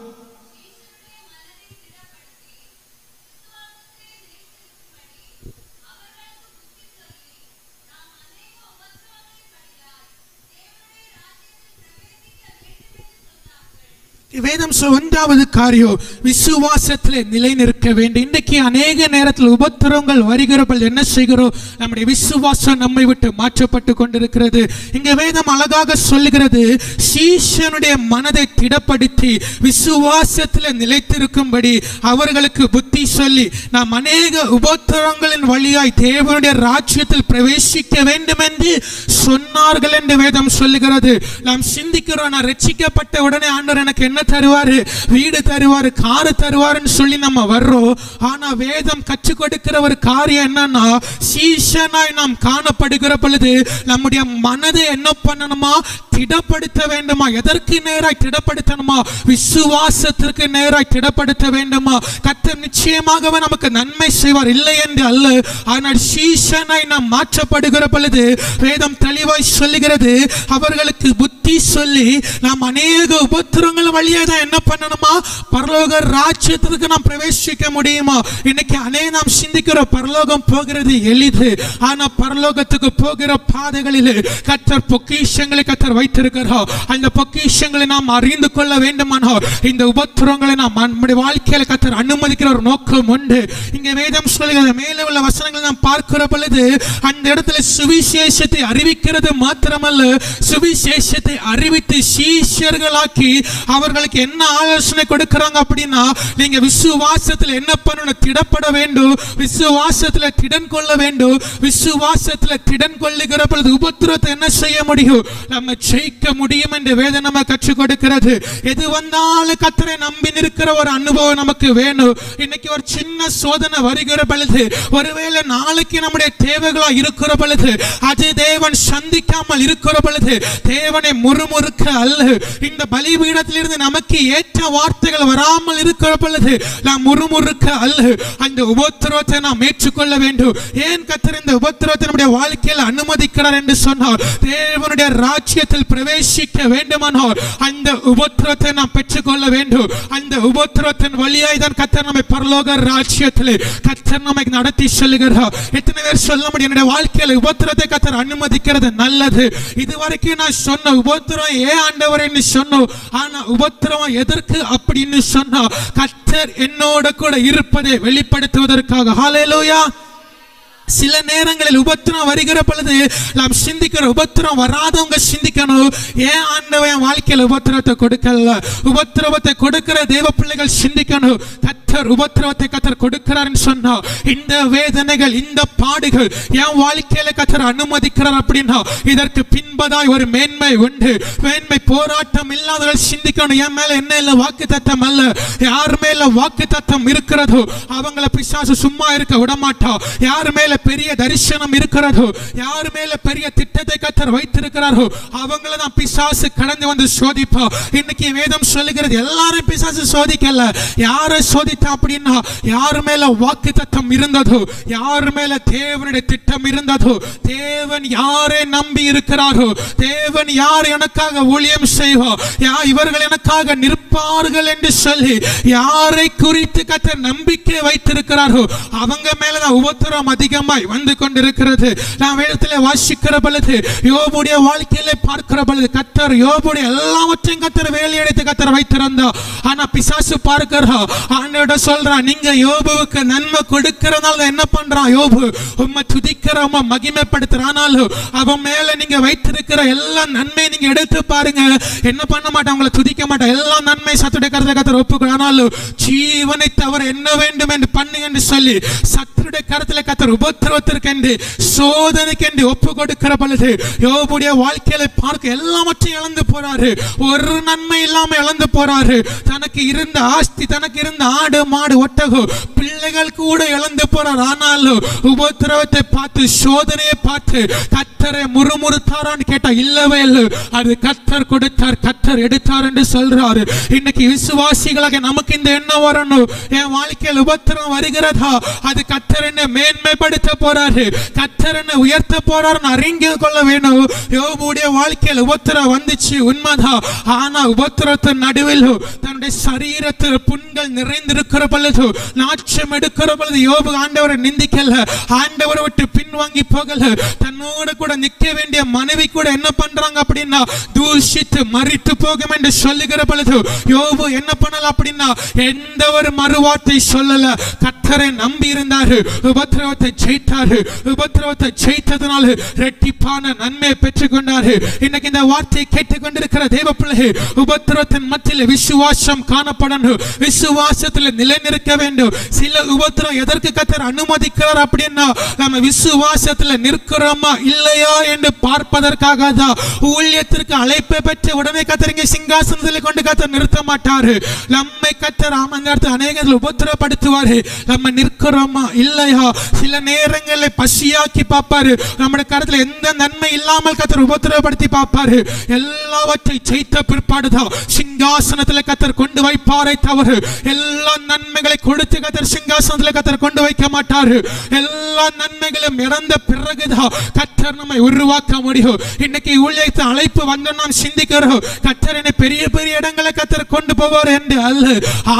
வேதம் ஒன்றாவது காரியம், விசுவாசத்தில் நிலை நிற்க வேண்டும். இன்றைக்கு அநேக நேரத்தில் உபத்திரங்கள் வருகிறவர்கள் என்ன செய்கிறோம், நம்முடைய விசுவாசம் நம்மை விட்டு மாற்றப்பட்டு கொண்டிருக்கிறது. இங்க வேதம் அழகாக சொல்லுகிறது, சீஷனுடைய மனதை திடப்படுத்தி விசுவாசத்தில் நிலைத்திருக்கும்படி அவர்களுக்கு புத்தி சொல்லி நாம் அநேக உபத்திரங்களின் வழியாய் தேவனுடைய ராஜ்யத்தில் பிரவேசிக்க வேண்டும் என்று சொன்னார்கள் என்று வேதம் சொல்லுகிறது. நாம் சிந்திக்கிறோம், நான் ரட்சிக்கப்பட்ட உடனே ஆண்டவர் எனக்கு என்ன தருவாரு, வீடு தருவாரு, காரு தருவாருன்னு சொல்லி நம்ம வர்றோம். ஆனா வேதம் கற்றுக் கொடுக்கிற ஒரு காரியம் என்னன்னா, சீஷனாய் நாம் காணப்படுகிற பொழுது நம்முடைய மனதை என்ன பண்ணணுமா, திடப்படுத்த வேண்டுமா. எதற்கு நேராய் திடப்படுத்தணுமா, விசுவாசத்திற்கு நேராய் திடப்படுத்த வேண்டுமா. கர்த்தர் நிச்சயமாகவே நமக்கு நன்மை செய்வார், இல்லை என்று அல்ல. ஆனால் சீஷனாய் நாம் மாற்றப்படுகிற பொழுது வேதம் தெளிவாய் சொல்லுகிறது, அவர்களுக்கு புத்தி சொல்லி நாம் அநேக உபத்திரங்கள் வழியாக தான் என்ன பண்ணணுமா, பரலோக ராஜ்யத்திற்கு நாம் பிரவேசிக்க முடியுமா. இன்னைக்கு அநேக நாம் சிந்திக்கிற பரலோகம் போகிறது எளிது, ஆனா பரலோகத்துக்கு போகிற பாதைகளில் கர்த்தர் பொக்கிஷங்களை கர்த்தர் வைத்திருக்கிறார். அந்த பொக்கிஷங்களை நாம் அறிந்து கொள்ள வேண்டுமானால் இந்த உபத்திரங்களை நாம் நம்முடைய வாழ்க்கையில கர்த்தர் அனுமதிக்கிற ஒரு நோக்கம் உண்டு. இங்க வேதம் சொல்லுகிறது, மேலே உள்ள வசனங்களை நாம் பார்க்கிற பொழுது அந்த இடத்துல சுவிசேஷத்தை அறிவிக்கிறது மாத்திரமல்ல, சுவிசேஷத்தை அறிவித்து சீஷர்களாக்கி அவர்கள் அவங்களுக்கு என்ன ஆலோசனை கொடுக்கறாங்க அப்படின்னா, நீங்க விசுவாசத்துல என்ன பண்ணணும்? திடப்பட வேண்டும், விசுவாசத்துல திடன் கொள்ள வேண்டும். விசுவாசத்துல திடன் கொள்ளுகிற பொழுது உபத்திரவத்தை என்ன செய்ய முடியும்? நம்ம ஜெயிக்க முடியும் என்று வேதம் நம்ம கற்றுக் கொடுக்கிறது. எது வந்தாலும் கர்த்தரை நம்பி நிற்கிற ஒரு அனுபவம் நமக்கு வேணும். இன்னைக்கு ஒரு சின்ன சோதனை வருகிற பொழுது, ஒருவேளை நாளைக்கு நம்முடைய தேவைகளா இருக்கிற பொழுது, அது தேவன் சந்திக்காமல் இருக்கிற பொழுது, தேவனை முறுமுறுக்க அல்ல, இந்த பலிபீடத்திலிருந்து நமக்கு ஏற்ற வார்த்தைகள் வராமல் இருக்கிற பொழுது நாம் முறுமுறுக்க அல்ல, அந்த உபத்திரவத்தை நாம் ஏற்றுக்கொள்ள வேண்டும். ஏன் கர்த்தர் இந்த உபத்திரவத்தை நம்முடைய வாழ்க்கையில் அனுமதிக்கிறார் என்று சொன்னார்? தேவனுடைய ராஜ்யத்தில் பிரவேசிக்க வேண்டுமானால் அந்த உபத்திரவத்தை நாம் பெற்றுக்கொள்ள வேண்டும். அந்த உபத்திரவத்தின் வழியாய் தான் கர்த்தர் நம்மை பரலோக ராஜ்யத்தில் கர்த்தர் நம்மை நடத்தி செல்லுகிறார். எத்தனை பேர் சொல்ல முடியும், என்னுடைய வாழ்க்கையில் உபத்திரவத்தை கர்த்தர் அனுமதிக்கிறது நல்லது? இதுவரைக்கும் நான் சொன்ன உபத்திரம் ஏன் ஆண்டவர் என்று சொன்னோம், ஆனா உபத்திரவம் எதற்கு அப்படின்னு சொன்னா, கர்த்தர் என்னோட கூட இருப்பதை வெளிப்படுத்துவதற்காக. ஹல்லேலூயா. சில நேரங்களில் உபத்திரம் வருகிற பொழுது நாம் சிந்திக்கிற, உபத்திரம் வராதவங்க சிந்திக்கணும், ஏன் ஆண்டவன் வாழ்க்கையில் உபத்திரவத்தை கொடுக்கல? உபத்திரவத்தை கொடுக்கிற தேவ பிள்ளைகள் சிந்திக்கணும், கர்த்தர் உபத்திரவத்தை கர்த்தர் கொடுக்கிறார்னு சொன்னா, இந்த வேதனைகள், இந்த பாடுகள் என் வாழ்க்கையில கர்த்தர் அனுமதிக்கிறார் அப்படின்னா இதற்கு பின்பதாய் ஒரு மேன்மை உண்டு. மேன்மை போராட்டம் இல்லாதவர்கள் சிந்திக்கணும், என் மேல என்ன இல்லை வாக்கு தத்தம் அல்ல. யார் மேல வாக்கு தத்தம் இருக்கிறதோ அவங்கள பிசாசு சும்மா இருக்க விடமாட்டா. யார் மேல பெரிய தரிசனம் இருக்கிறதோ, யார் மேல பெரிய திட்டத்தை கர்த்தர் வைத்திருக்கிறாரோ அவங்கள தான் பிசாசு கடந்து வந்து சோதிப்பா. இன்னைக்கு வேதம் சொல்லுகிறது, எல்லாரும் பிசாசு சோதிக்கல. யாரை சோதித்தா அப்படின்னா, யார் மேல வாக்கு தத்தம் இருந்ததோ, யார் மேல தேவனுடைய திட்டம் இருந்ததோ, தேவன் யாரை நம்பி இருக்கிறாரோ, தேவன் யார் எனக்காக ஊழியம் செய்வா, இவர்கள் எனக்காக நிற்பார்கள் என்று சொல்லி யாரை குறித்து கர்த்தர் நம்பிக்கை வைத்திருக்கிறாரோ அவங்க மேலதான் உபத்திரம் அதிகமாய் வந்து கொண்டிருக்கிறது. நாம் வேதத்திலே வாசிக்கிற பொழுது, யோபுடைய வாழ்க்கையிலே பார்க்கிற பொழுது, கர்த்தர் யோபுடைய எல்லாவற்றையும் கர்த்தர் வேலையடைத்து கர்த்தர் வைத்திருந்தார். ஆனா பிசாசு பார்க்கிறா, ஆண்டவர்ட்ட சொல்றான், நீங்க யோபுவுக்கு நன்மை கொடுக்கிறதால என்ன பண்றான்? யோபு உம்மை துதிக்கிற, உம்மை மகிமைப்படுத்துற, ஆனாலும் அவன் மேல நீங்க வைத்திருக்கிற எல்லா நன்மையை நீங்க எடுத்து பாருங்க, என்ன பண்ண மாட்டான்? உங்களை துதிக்க மாட்டான். எல்லா நன்மை சத்துடைய கருத்தை கர்த்தர் ஒப்புக்கொள்ள, ஆனாலும் ஜீவனை தவிர என்ன வேண்டும் என்று பண்ணுங்க என்று சொல்லி சத்துடைய கருத்துல கர்த்தர் உபத்திரவத்திற்கென்று, சோதனைக்கென்று ஒப்பு கொடுக்கிற பொழுது யோபுடைய வாழ்க்கையில பார்க்க எல்லாவற்றையும் இழந்து போறாரு. ஒரு நன்மை இல்லாம இழந்து போறாரு. தனக்கு இருந்த ஆஸ்தி, தனக்கு இருந்த ஆடு மாடு ஒட்டகம் பிள்ளைகள் கூட இழந்து போறார். ஆனாலும் உபத்திரவத்தை பார்த்து, சோதனையை பார்த்து கர்த்தரை முறுமுறுத்தாரான்னு கேட்டா இல்லவே இல்லை. அது கர்த்தர் கொடுத்தார், கர்த்தர் எடுத்தார் என்று சொல்றாரு. இன்னைக்கு விசுவாசிகளாக நமக்கு இந்த எண்ணம் வரணும், என் வாழ்க்கையில் உபத்திரம் வருகிறதா, அது கர்த்தர் என்ன மேன்மைப்படுத்த போறாரு, கர்த்தர் என்ன உயர்த்த போறாருன்னு அறிந்து கொள்ள வேணும். யோபுடைய வாழ்க்கையில் உபத்திரம் வந்துச்சு உண்மைதான். ஆனா உபத்திரத்தின் நடுவில் தன்னுடைய சரீரத்தில் புண்கள் நிறைந்திருக்கிற பொழுது, நாட்சம் எடுக்கிற பொழுது யோபு ஆண்டவரை நிந்திக்கல, ஆண்டவரை விட்டு பின்வாங்கி போகல. தன்னோட கூட நிற்க வேண்டிய மனைவி கூட என்ன பண்றாங்க அப்படின்னா, தூஷித்து மரித்து போகும் என்று சொல்லுகிற பொழுது யோபு என்ன பண்ணல அப்படின்னா, எந்த ஒரு மறுவார்த்தை சொல்லல. கர்த்தரை நம்பி இருந்தாரு, உபத்திரவத்தை ஜெயித்தாரு. உபத்திரவத்தை ஜெயித்ததனால இரட்டிப்பான நன்மையை பெற்றுக் கொண்டாரு. இன்னைக்கு இந்த வார்த்தையை கேட்டுக்கொண்டிருக்கிற தேவ பிள்ளை, உபத்திரவத்தின் மத்தியில் விசுவாசம் காணப்படணும், விசுவாசத்தில் நிலை நிற்க வேண்டும். சில உபத்திரம் எதற்கு கர்த்தர் அனுமதிக்கிறார் அப்படின்னா, நம்ம விசுவாசத்தில் நிற்கிறோமா இல்லையா என்று பார்ப்பதற்காக தான். ஊழியத்திற்கு அழைப்பை பெற்று உடனே கர்த்தர் இங்கே சிங்காசனத்தில் கொண்டு கர்த்தர் நிறுத்த மாட்டாரு. நம்மை கர்த்தர் அநேகர்கள் உபத்திரப்படுத்துவாரு, நம்ம நிற்கிறோமா இல்லையா. சில நேரங்களில் பசியாக்கி பார்ப்பாரு, நம்முடைய கருத்துல எந்த நன்மை இல்லாமல் கர்த்தர் உபத்திரப்படுத்தி பார்ப்பாரு. எல்லாவற்றை ஜெயித்த பிற்பாடுதான் சிங்காசனத்தில் கர்த்தர் கொண்டு வைப்பாரை தவிர, எல்லா நன்மைகளை கொடுத்து கர்த்தர் சிங்காசனத்தில் கர்த்தர் கொண்டு வைக்க மாட்டாரு. எல்லா நன்மைகளும் இறந்த பிறகுதான் கர்த்தர் நம்மை உருவாக்க முடியும். இன்னைக்கு ஊழியத்தை அழைப்பு வந்து நாம் சிந்திக்கிறோம், கர்த்தர் என்னை பெரிய பெரிய இடங்களை கர்த்தர் கொண்டு போவார் என்று அல்ல.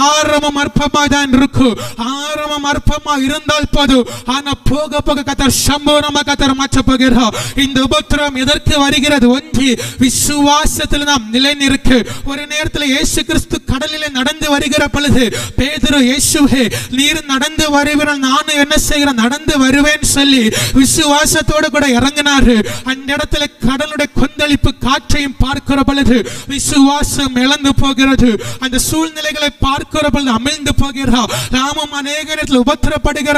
ஆரம்பம் அற்பமாக தான் இருக்கும், ஆரம்பம் அற்பமா இருந்தால் போதும். ஆனா போக போக கர்த்தர் சம்பூர்ணமாக கர்த்தர் மாற்ற போகிறார். இந்த உபத்திரவம் எதற்கு வருகிறது? ஒன்றி விசுவாசத்தில் நாம் நிலை நிற்க. ஒரு நேரத்தில் இயேசு கிறிஸ்து கடலிலே நடந்து வருகிற பொழுது பேதுரு, இயேசுவே நீர் நடந்து வருவீர்கள், நானும் என்ன செய்கிறேன் நடந்து வருவேன் சொல்லி விசுவாசத்தோடு கூட இறங்கினாரு. அந்த இடத்துல கடலுடைய கொந்தளிப்பு காற்றையும் பார்க்கிற பொழுது விசுவாசம் இழந்து போகிறது. அந்த சூழ்நிலைகளை பார்க்கிற பொழுது அமிழ்ந்து போகிறார். நாமும் அநேக நேரத்தில் உபத்திரப்படுகிறோம்.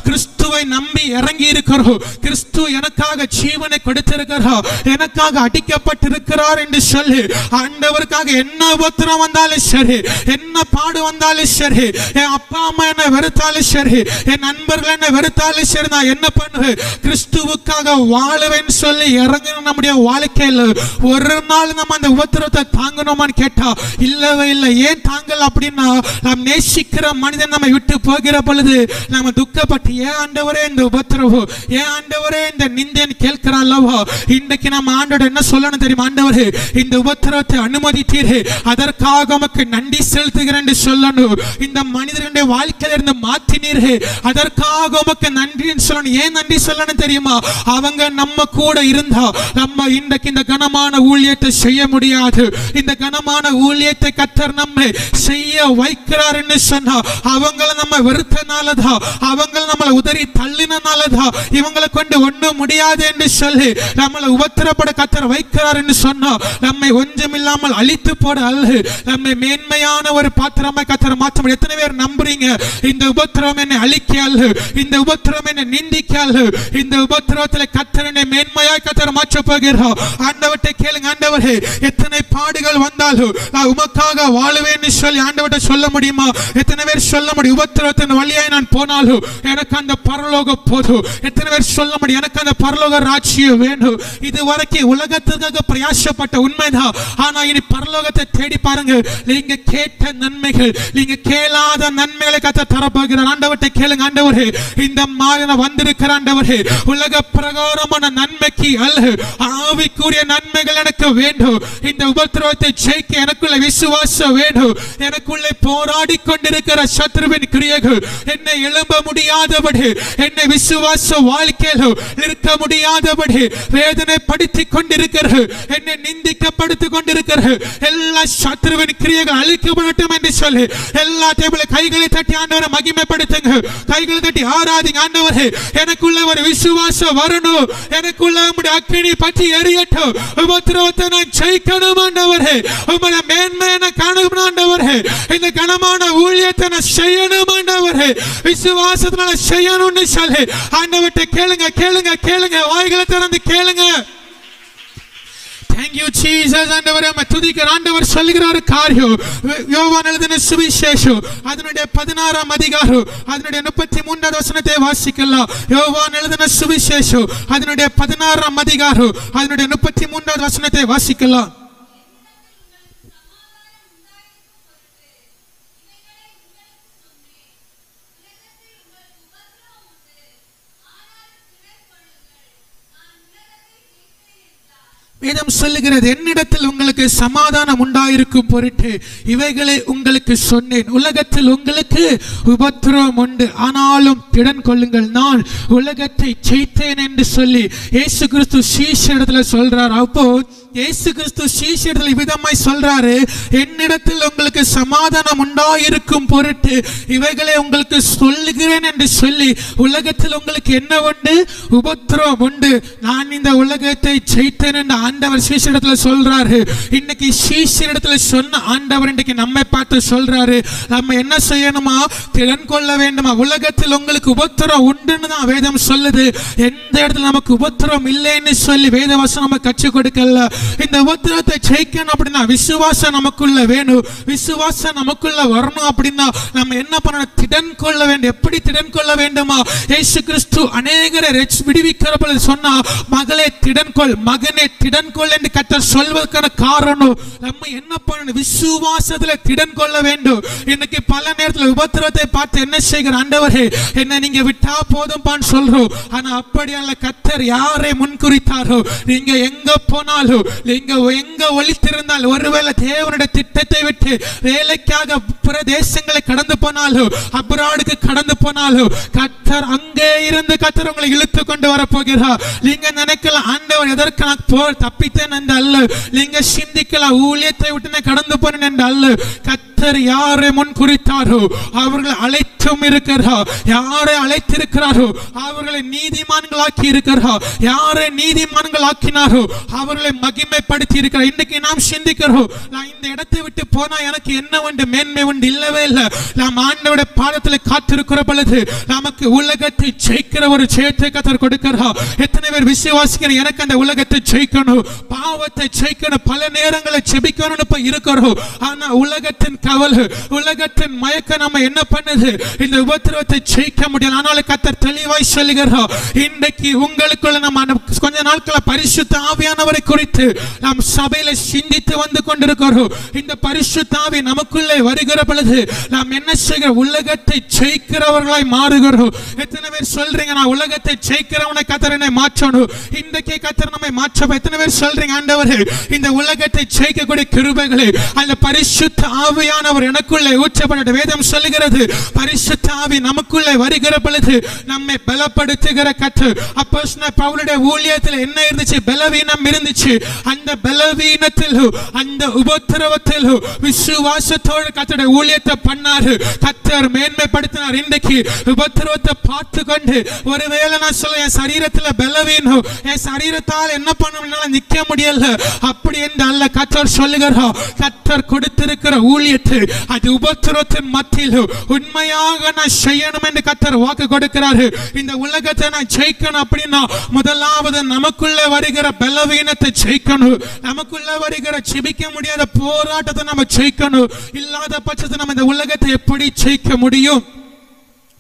கிறிஸ்துவை நம்பி இறங்கி இருக்கிறோம். கிறிஸ்து எனக்காக ஜீவனை கொடுத்திருக்கிறார், எனக்காக அடிக்கப்பட்டிருக்கிறார் என்று சொல்லி ஆண்டவருக்காக என்ன உபத்திரம் வந்தாலும் சரி, என்ன பாடு வந்தாலும் சரி, என் அப்பா அம்மா என்ன வெறுத்தாலும் சரி, என் நண்பர்கள் என்ன வெறுத்தாலும் சரி, நான் என்ன பண்ணுவேன்? கிறிஸ்துவுக்காக வாழுவேன்னு சொல்லி இறங்கின நம்முடைய வாழ்க்கையில் ஒரு நாள் நம்ம அந்த உபத்திரத்தை தாங்கணுமான்னு கேட்டா இல்லவே இல்லை. ஏன் தாங்கல அப்படின்னா, நாம் நேசிக்கிற மனிதன் நம்மை விட்டு போகிற பொழுது நம்ம துக்கப்பட்டு, ஏன் ஆண்டவரே இந்த உபத்திரவோ, ஏன் ஆண்டவரே இந்த நிந்தன் கேட்கிறான் அல்லவா? இன்றைக்கு நம்ம ஆண்டோட என்ன சொல்லணும் தெரியுமா? ஆண்டவரே, இந்த உபத்திரவத்தை அனுமதித்தீரே, அதற்காக உமக்கு நன்றி செலுத்துகிறேன் என்று சொல்லணும். இந்த மனிதனுடைய வாழ்க்கையில இருந்து மாற்றினீரே, அதற்காக உமக்கு நன்றின்னு சொல்லணும். ஏன் நன்றி சொல்லணும் தெரியுமா? அவங்க நம்ம கூட இருந்தா நம்ம இன்றைக்கு இந்த கனமான ஊழியத்தை செய்ய முடியாது. இந்த கனமான ஊழியத்தை கர்த்தர் நம்மை செய்ய வைக்கிறார் என்று சொன்னா அவங்கள நம்ம வெறுத்தனாலதான், அவங்கள நம்மளை உதறி தள்ளினாலதான், இவங்களை கொண்டு ஒண்ணும் முடியாது என்று சொல்லி நம்மளை உபத்திரப்பட கர்த்தர் வைக்கிறார் என்று சொன்னா நம்மை ஒன்றுமில்லாமல் அழித்து போட அல்ல, நம்மை மேன்மையான ஒரு பாத்திரமாய் கர்த்தர் மாற்ற முடியும். எத்தனை பேர் நம்புறீங்க? இந்த உபத்திரவம் என்னை அழிக்க அல்ல, இந்த உபத்திரவம் என்னை நிந்திக்க அல்ல, இந்த உபத்திரவத்தில் கர்த்தர் என்னை மேன்மையாய் கர்த்தர் மாற்ற போகிறார். ஆண்டவர்கிட்ட கேளுங்க, ஆண்டவரே எத்தனை பாடுகள் வந்தாலும் நான் உமக்காக வாழுவேன்னு சொல்லி ஆண்டவர்கிட்ட சொல்ல முடியுமா? எத்தனை பேர் சொல்ல முடியும்? உபத்திரவத்தின் வழியாய் நான் போனாலும் எனக்கு அந்த பரலோகம் போதும். எத்தனை பேர் சொல்ல முடியும்? எனக்கு அந்த பரலோக ராஜ்யம் வேணும். இதுவரைக்கும் உலகத்துக்காக பிரயாசப்பட்ட உண்மைதான், ஆனா இனி பரலோகத்தை தேடி பாருங்க. நீங்க கேட்ட நன்மைகள், நீங்க கேளாத நன்மைகளை கர்த்தர் தரப்போகிறார். ஆண்டவர்கிட்ட கேளுங்க, ஆண்டவரே இந்த மாதிரி வந்திருக்கிற ஆண்டவரே, உலக பிரகாரமான நன்மைக்கு அல்ல, ஆவிக்குரிய நன்மைகள் எனக்கு வேண்டும். இந்த உபத்திரவத்தை ஜெயிக்க எனக்குள்ள விசுவாசம் வேண்டும். எனக்குள்ளே போராடி கொண்டிருக்கிற சத்ருவின் கிரியைகள் என்னை எழும்ப முடியாதபடி, என்னை விசுவாச வாழ்க்கையில் இருக்க முடியாதபடி வேதனைப்படுத்தி கொண்டிருக்கிற, என்னை நிந்திக்கப்படுத்திக் கொண்டிருக்கிற எல்லா சத்ருவின் கிரியைகள் அழிக்கப்படட்டும் என்று சொல்லி எல்லா டேபிள கைகளை தட்டி ஆண்டவரை மகிமைப்படுத்துங்க. கைகளை தட்டி ஆராதிங்க. ஆண்டவரே எனக்குள்ள ஒரு விசுவாசம் வரணும், எனக்குள்ள உம்முடைய அக்கினி பற்றி எரியட்டும். உபத்திரவத்தை நான் ஜெயிக்கணும் ஆண்டவரே, உம்முடைய மேன்மையை நான் காணணும் ஆண்டவரே, இந்த கனமான ஊழியத்தை நான் செய்யணும் ஆண்டவரே, விசுவாசத்தினால செய்யணும்னு சொல்லி ஆண்டவர்கிட்ட கேளுங்க, கேளுங்க, கேளுங்க, வாய்களை திறந்து கேளுங்க. Thank you Jesus. ஆண்டவரே உம்மை துதிக்கிறேன். ஆண்டவர் சொல்லுகிற ஒரு காரியம் யோவான் எழுதின சுவிசேஷம் அதனுடைய 16ஆம் அதிகாரம் அதனுடைய 33வது வசனத்தை வாசிக்கலாம். யோவான் எழுதின சுவிசேஷம் அதனுடைய 16ஆம் அதிகாரம் அதனுடைய 33வது வசனத்தை வாசிக்கலாம். வேதம் சொல்லுகிறது, என்னிடத்தில் உங்களுக்கு சமாதானம் உண்டாயிருக்கும் பொருட்டு இவைகளை உங்களுக்கு சொன்னேன். உலகத்தில் உங்களுக்கு உபத்திரவம் உண்டு, ஆனாலும் திடன் கொள்ளுங்கள், நான் உலகத்தை ஜெயித்தேன் என்று சொல்லி இயேசு கிறிஸ்து சீஷரிடத்துல சொல்றார். அப்போ இயேசு கிறிஸ்து சீஷரிடத்துல விதமாய் சொல்றாரு, என்னிடத்தில் உங்களுக்கு சமாதானம் உண்டாயிருக்கும் பொருட்டு இவைகளை உங்களுக்கு சொல்லுகிறேன் என்று சொல்லி உலகத்தில் உங்களுக்கு என்ன உண்டு? உபத்திரவம் உண்டு, நான் இந்த உலகத்தை ஜெயித்தேன் என்று ஆண்டவர் சீஷரிடத்துல சொல்றாரு. இன்னைக்கு சீஷரிடத்துல சொன்ன ஆண்டவர் இன்னைக்கு நம்மை பார்த்து சொல்றாரு, நம்ம என்ன செய்யணுமா? திடன் கொள்ள வேண்டுமா? உலகத்தில் உங்களுக்கு உபத்திரம் உண்டுன்னு தான் வேதம் சொல்லுது. எந்த இடத்துல நமக்கு உபத்திரம் இல்லைன்னு சொல்லி வேதவசனம் நம்ம கற்றுக் கொடுக்கல. இந்த உபத்திரத்தை ஜெயிக்கணும் அப்படின்னா விசுவாசம் நமக்குள்ள வேணும். விசுவாசம் நமக்குள்ள வரணும் அப்படின்னா நம்ம என்ன பண்ணணும்? திடன் கொள்ள வேண்டும். எப்படி திடன் கொள்ள வேண்டுமா? இயேசு கிறிஸ்து அநேகரை விடுவிக்கிற பொழுது சொன்னா, மகளே திடன் கொள், மகனே திடன் கொள் என்று கர்த்தர் சொல்வதற்கான காரணம் நம்ம என்ன பண்ணணும்? விசுவாசத்துல திடன் கொள்ள வேண்டும். இன்னைக்கு பல நேரத்தில் உபத்திரத்தை பார்த்து என்ன செய்கிற, ஆண்டவரே என்ன நீங்க விட்டா போதும்பான்னு சொல்றோம். ஆனா அப்படி அல்ல. கர்த்தர் யாரை முன்குறித்தாரோ, நீங்க எங்க போனாலும், நீங்க எங்க ஒளித்திருந்தால், ஒருவேளை தேவனுடைய திட்டத்தை விட்டு வேலைக்காக பிற தேசங்களை கடந்து போனாலும், அப்ராடுக்கு கடந்து போனாலும், கர்த்தர் அங்கே இருந்து கர்த்தர் உங்களை இழுத்து கொண்டு வர போகிறார். நீங்க நினைக்கலாம், ஆண்டவர் எதற்கு நான் தப்பித்தேன் என்று அல்ல. நீங்க சிந்திக்கலாம், ஊழியத்தை விட்டு நான் கடந்து போனேன் என்று அல்ல. கர்த்தர் யாரை முன் குறித்தாரோ அவர்களை அழைத்தும் இருக்கிறார். யாரை அழைத்திருக்கிறாரோ அவர்களை நீதிமான்களாக்கி இருக்கிறார். யாரை நீதிமான்கள் ஆக்கினாரோ அவர்களை மகிமைப்படுத்தி இருக்கிறார். இன்னைக்கு நாம் சிந்திக்கிறோம், நான் இந்த இடத்தை விட்டு போனா எனக்கு என்ன உண்டு, மேன்மை உண்டு? இல்லவே இல்லை. நாம் ஆண்டவருடைய பாதத்தில் காத்திருக்கிற பொழுது நமக்கு உலகத்தை ஜெயிக்கிற ஒரு ஜெயத்தை கர்த்தர் கொடுக்கிறார். எத்தனை பேர் விசுவாசிக்கிற எனக்கு அந்த உலகத்தை ஜெயிக்கணும், பாவத்தை ஜெயிக்கணும், பல நேரங்களை ஜெபிக்கணும்னு இப்ப இருக்கிறோம். ஆனா உலகத்தின் கவலை, உலகத்தின் மயக்கம் நம்ம என்ன பண்ணுது? இந்த உபத்திரவத்தை ஜெயிக்க முடியல. ஆனால் கர்த்தர் தெளிவாய் சொல்லுகிறார், இன்றைக்கு உங்களுக்குள்ள நம்ம கொஞ்ச நாட்கள பரிசுத்த ஆவியானவரை குறித்து நாம் சபையில சிந்தித்து வந்து கொண்டிருக்கிறோம். இந்த பரிசுத்த ஆவி நமக்குள்ளே வருகிற பொழுது நாம் என்ன செய்கிற? உலகத்தை ஜெயிக்கிறவர்களாய் மாறுகிறோம். எத்தனை பேர் சொல்றீங்க நான் உலகத்தை ஜெயிக்கிறவனை கர்த்தர் என்னை மாற்றணும்? இன்றைக்கு கர்த்தர் நம்மை மாற்ற. எத்தனை பேர் சொல்றீங்க ஆண்டவரே இந்த உலகத்தை ஜெயிக்கக்கூடிய கிருபைகளை அந்த பரிசுத்த ஆவியானவர் எனக்குள்ளே ஊற்றப்பட்ட வேதம் சொல்லுகிறது. பரிசுத்த ஆவி நமக்குள்ளே வருகிற பொழுது நம்மை பலப்படுத்துகிற கர்த்தர். அப்போஸ்தலனாகிய பவுலுடைய ஊழியத்தில் என்ன இருந்துச்சு? பலவீனம் இருந்துச்சு. அந்த பலவீனத்தில் அந்த உபத்திரவத்தில் விசுவாசத்தோடு கர்த்தருடைய ஊழியத்தை பண்ணாரு. கர்த்தர் மேன்மைப்படுத்தினார். இன்றைக்கு உபத்திரவத்தை பார்த்து கொண்டு ஒருவேளை நான் சொல்ல என் சரீரத்தில் பலவீனம், என் சரீரத்தால் என்ன பண்ண நிக்க முடியல அப்படி என்று அல்ல. கர்த்தர் சொல்லுகிறார், கர்த்தர் கொடுத்திருக்கிற ஊழியத்தை அது உபத்திரவத்தின் மத்தியில் உண்மையாக நான் செய்யணும் என்று கர்த்தர் வாக்கு கொடுக்கிறாரு. இந்த உலகத்தை நான் ஜெயிக்கணும் அப்படின்னா முதலாவது நமக்குள்ள வருகிற பலவீனத்தை ஜெயிக்கணும். நமக்குள்ள வருகிற ஜெபிக்க முடியாத போராட்டத்தை நம்ம ஜெயிக்கணும். இல்லாத பட்சத்தை நம்ம இந்த உலகத்தை எப்படி ஜெயிக்க முடியும்?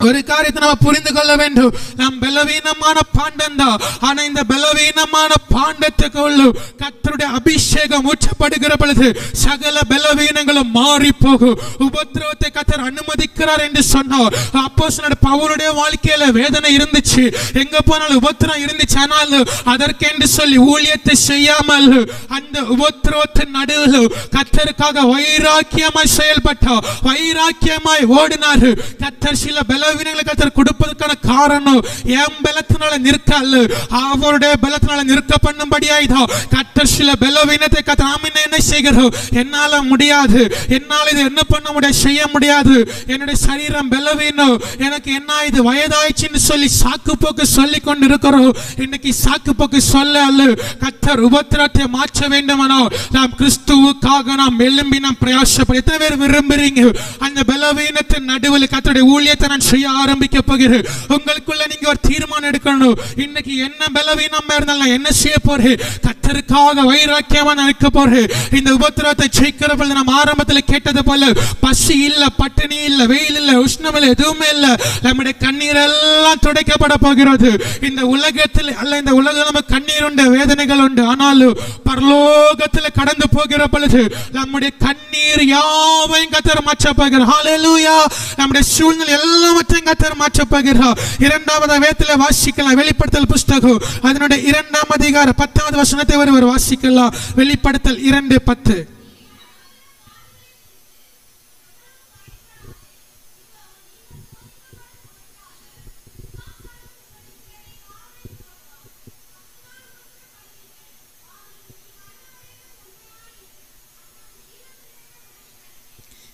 ஒரு காரியத்தை நம்ம புரிந்து கொள்ள வேண்டும். நாம் பலவீனமான பாண்டம் தான். ஆனா இந்த பலவீனமான பாண்டத்துக்குள்ள கர்த்தருடைய அபிஷேகம் ஊற்றப்படுகிற பொழுது சகல பலவீனங்களும் மாறி போகும். உபத்திரவத்தை கர்த்தர் அனுமதிக்கிறார் என்று சொன்னார். அப்போஸ்தலனாகிய பவுலுடைய வாழ்க்கையில வேதனை இருந்துச்சு, எங்க போனாலும் உபத்திரம் இருந்துச்சு. ஆனால் அதற்கென்று சொல்லி ஊழியத்தை செய்யாமல் அந்த உபத்திரவத்தின் நடுவில் கர்த்தருக்காக வைராக்கியமாய் செயல்பட்டார், வைராக்கியமாய் ஓடினார். கர்த்தர் சில பலவீனங்களை கர்த்தர் கொடுப்பதற்கான காரணம் என் பலத்தினால நிற்கல்ல, அவருடைய பலத்தினால நிற்க பண்ணும்படியாய்தான். கர்த்தர் சில பலவீனத்தை கர்த்தர் நாம என்ன செய்கிறோம்? என்னால முடியாது, என்னால் இது என்ன பண்ண முடியாது, செய்ய முடியாது, என்னுடைய சரீரம் பலவீனம், எனக்கு என்ன இது வயதாயிடுச்சுன்னு சொல்லி சாக்கு போக்கு சொல்லி கொண்டு இருக்கிறோம். இன்னைக்கு சாக்கு போக்கு சொல்ல அல்ல, கர்த்தர் உபத்திரத்தை மாற்ற வேண்டுமானோ நாம் கிறிஸ்துவுக்காக நாம் எழும்பி நாம் பிரயாசப்பட. எத்தனை பேர் விரும்புறீங்க அந்த பலவீனத்தின் நடுவில் கர்த்தருடைய ஊழியத்தை நான் செய்ய ஆரம்பிக்க போகிறேன்? உங்களுக்குள்ள நீங்க ஒரு தீர்மானம் எடுக்கணும். இன்னைக்கு என்ன பலவீனமா இருந்தாலும் என்ன செய்ய போறேன்? கர்த்தருக்காக வைராக்கியமா நிற்க போறேன். இந்த உபத்திரவத்தை ஜெயிக்கிற பொழுது நம்ம ஆரம்பத்தில் கேட்டது போல பசி இல்ல, பட்டினி இல்ல, வெயில் இல்ல, உஷ்ணம் இல்ல, எதுவுமே இல்ல. நம்முடைய கண்ணீர் எல்லாம் துடைக்கப்பட போகிறது. இந்த உலகத்தில் அல்ல, இந்த உலகம் நம்ம கண்ணீர் உண்டு, வேதனைகள் உண்டு. ஆனாலும் பரலோகத்தில் கடந்து போகிற பொழுது நம்முடைய கண்ணீர் யாவையும் கர்த்தர் மாற்ற போகிறார். ஹல்லேலூயா. நம்முடைய சூழ்நிலை எல்லாவற்றையும் கர்த்தர் மாற்ற போகிறார். இரண்டாவது வேதத்தில் வாசிக்கலாம், வெளிப்படுத்தல் புஸ்தகம் அதனுடைய 2ஆம் அதிகாரம் 10வது வசனத்தை ஒருவர் வாசிக்கலாம். வெளிப்படுத்தல் 2:10.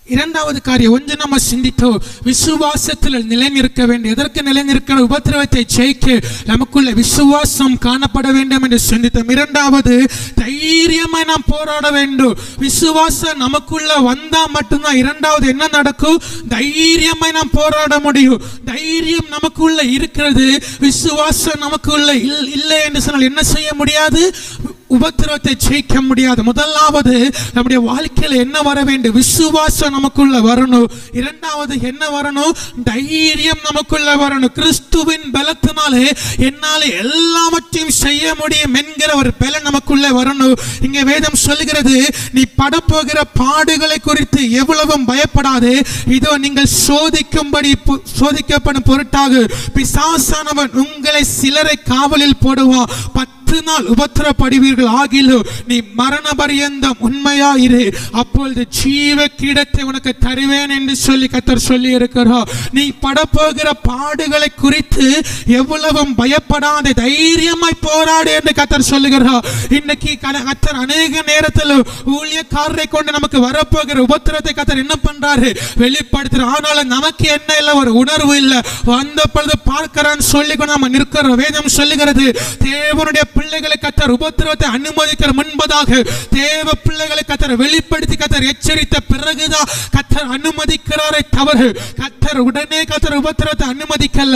இரண்டாவது காரியம் ஒன்று நம்ம சிந்தித்தோம், விசுவாசத்தில் நிலைநிற்க வேண்டும். எதற்கு நிலைநிற்க? உபத்திரவத்தை ஜெயிக்க நமக்குள்ள விசுவாசம் காணப்பட வேண்டும் என்று சிந்தித்தோம். இரண்டாவது, தைரியமாய் நாம் போராட வேண்டும். விசுவாசம் நமக்குள்ள வந்தா மட்டும்தான் இரண்டாவது என்ன நடக்கும்? தைரியமாய் நாம் போராட முடியும். தைரியம் நமக்குள்ள இருக்கிறது, விசுவாசம் நமக்குள்ள இல்லை என்று சொன்னால் என்ன செய்ய முடியாது? உபத்திரவத்தை ஜெயிக்க முடியாது. முதலாவது நம்முடைய வாழ்க்கையில் என்ன வர வேண்டும்? விசுவாசம் நமக்குள்ள வரணும். இரண்டாவது என்ன வரணும்? தைரியம் நமக்குள்ள வரணும். கிறிஸ்துவின் பலத்தினாலே என்னாலே எல்லாவற்றையும் செய்ய முடியும் என்கிற ஒரு பலன் நமக்குள்ள வரணும். இங்கே வேதம் சொல்லுகிறது, நீ படப்போகிற பாடுகளை குறித்து எவ்வளவும் பயப்படாதே, இதோ நீங்கள் சோதிக்கப்படும் பொருட்டாக பிசாசானவன் உங்களை சிலரை காவலில் போடுவான். 10 10 நாள் உபத்திரப்படுவீர்கள் ஆகிலும் நீ மரண பரியந்தம் உண்மையாயிரு, அப்பொழுது ஜீவ கிரீடத்தை உனக்கு தருவேன் என்று சொல்லி கர்த்தர் சொல்லி இருக்கிறார். நீ படப்போகிற பாடுகளை குறித்து எவ்வளவும் பயப்படாத, தைரியமாய் போராடு என்று கர்த்தர் சொல்லுகிறார். இன்னைக்கு கர்த்தர் அநேக நேரத்தில் ஊழியக்காரரை கொண்டு நமக்கு வரப்போகிற உபத்திரத்தை கர்த்தர் என்ன பண்றாரு, வெளிப்படுத்துறார். ஆனாலும் நமக்கு என்ன இல்லை, ஒரு உணர்வு இல்லை. வந்த பொழுது பார்க்கிறான்னு சொல்லி நம்ம நிற்கிறோம். வேதம் சொல்லுகிறது, தேவனுடைய பிள்ளைகளை கர்த்தர் உபத்திரவத்தை அனுமதிக்கிற முன்பதாக தேவ பிள்ளைகளை கர்த்தர் வெளிப்படுத்தி கர்த்தர் எச்சரித்த பிறகுதான் கர்த்தர் அனுமதிக்கிறாரை தவிர கர்த்தர் உடனே கர்த்தர் உபத்திரவத்தை அனுமதிக்கல.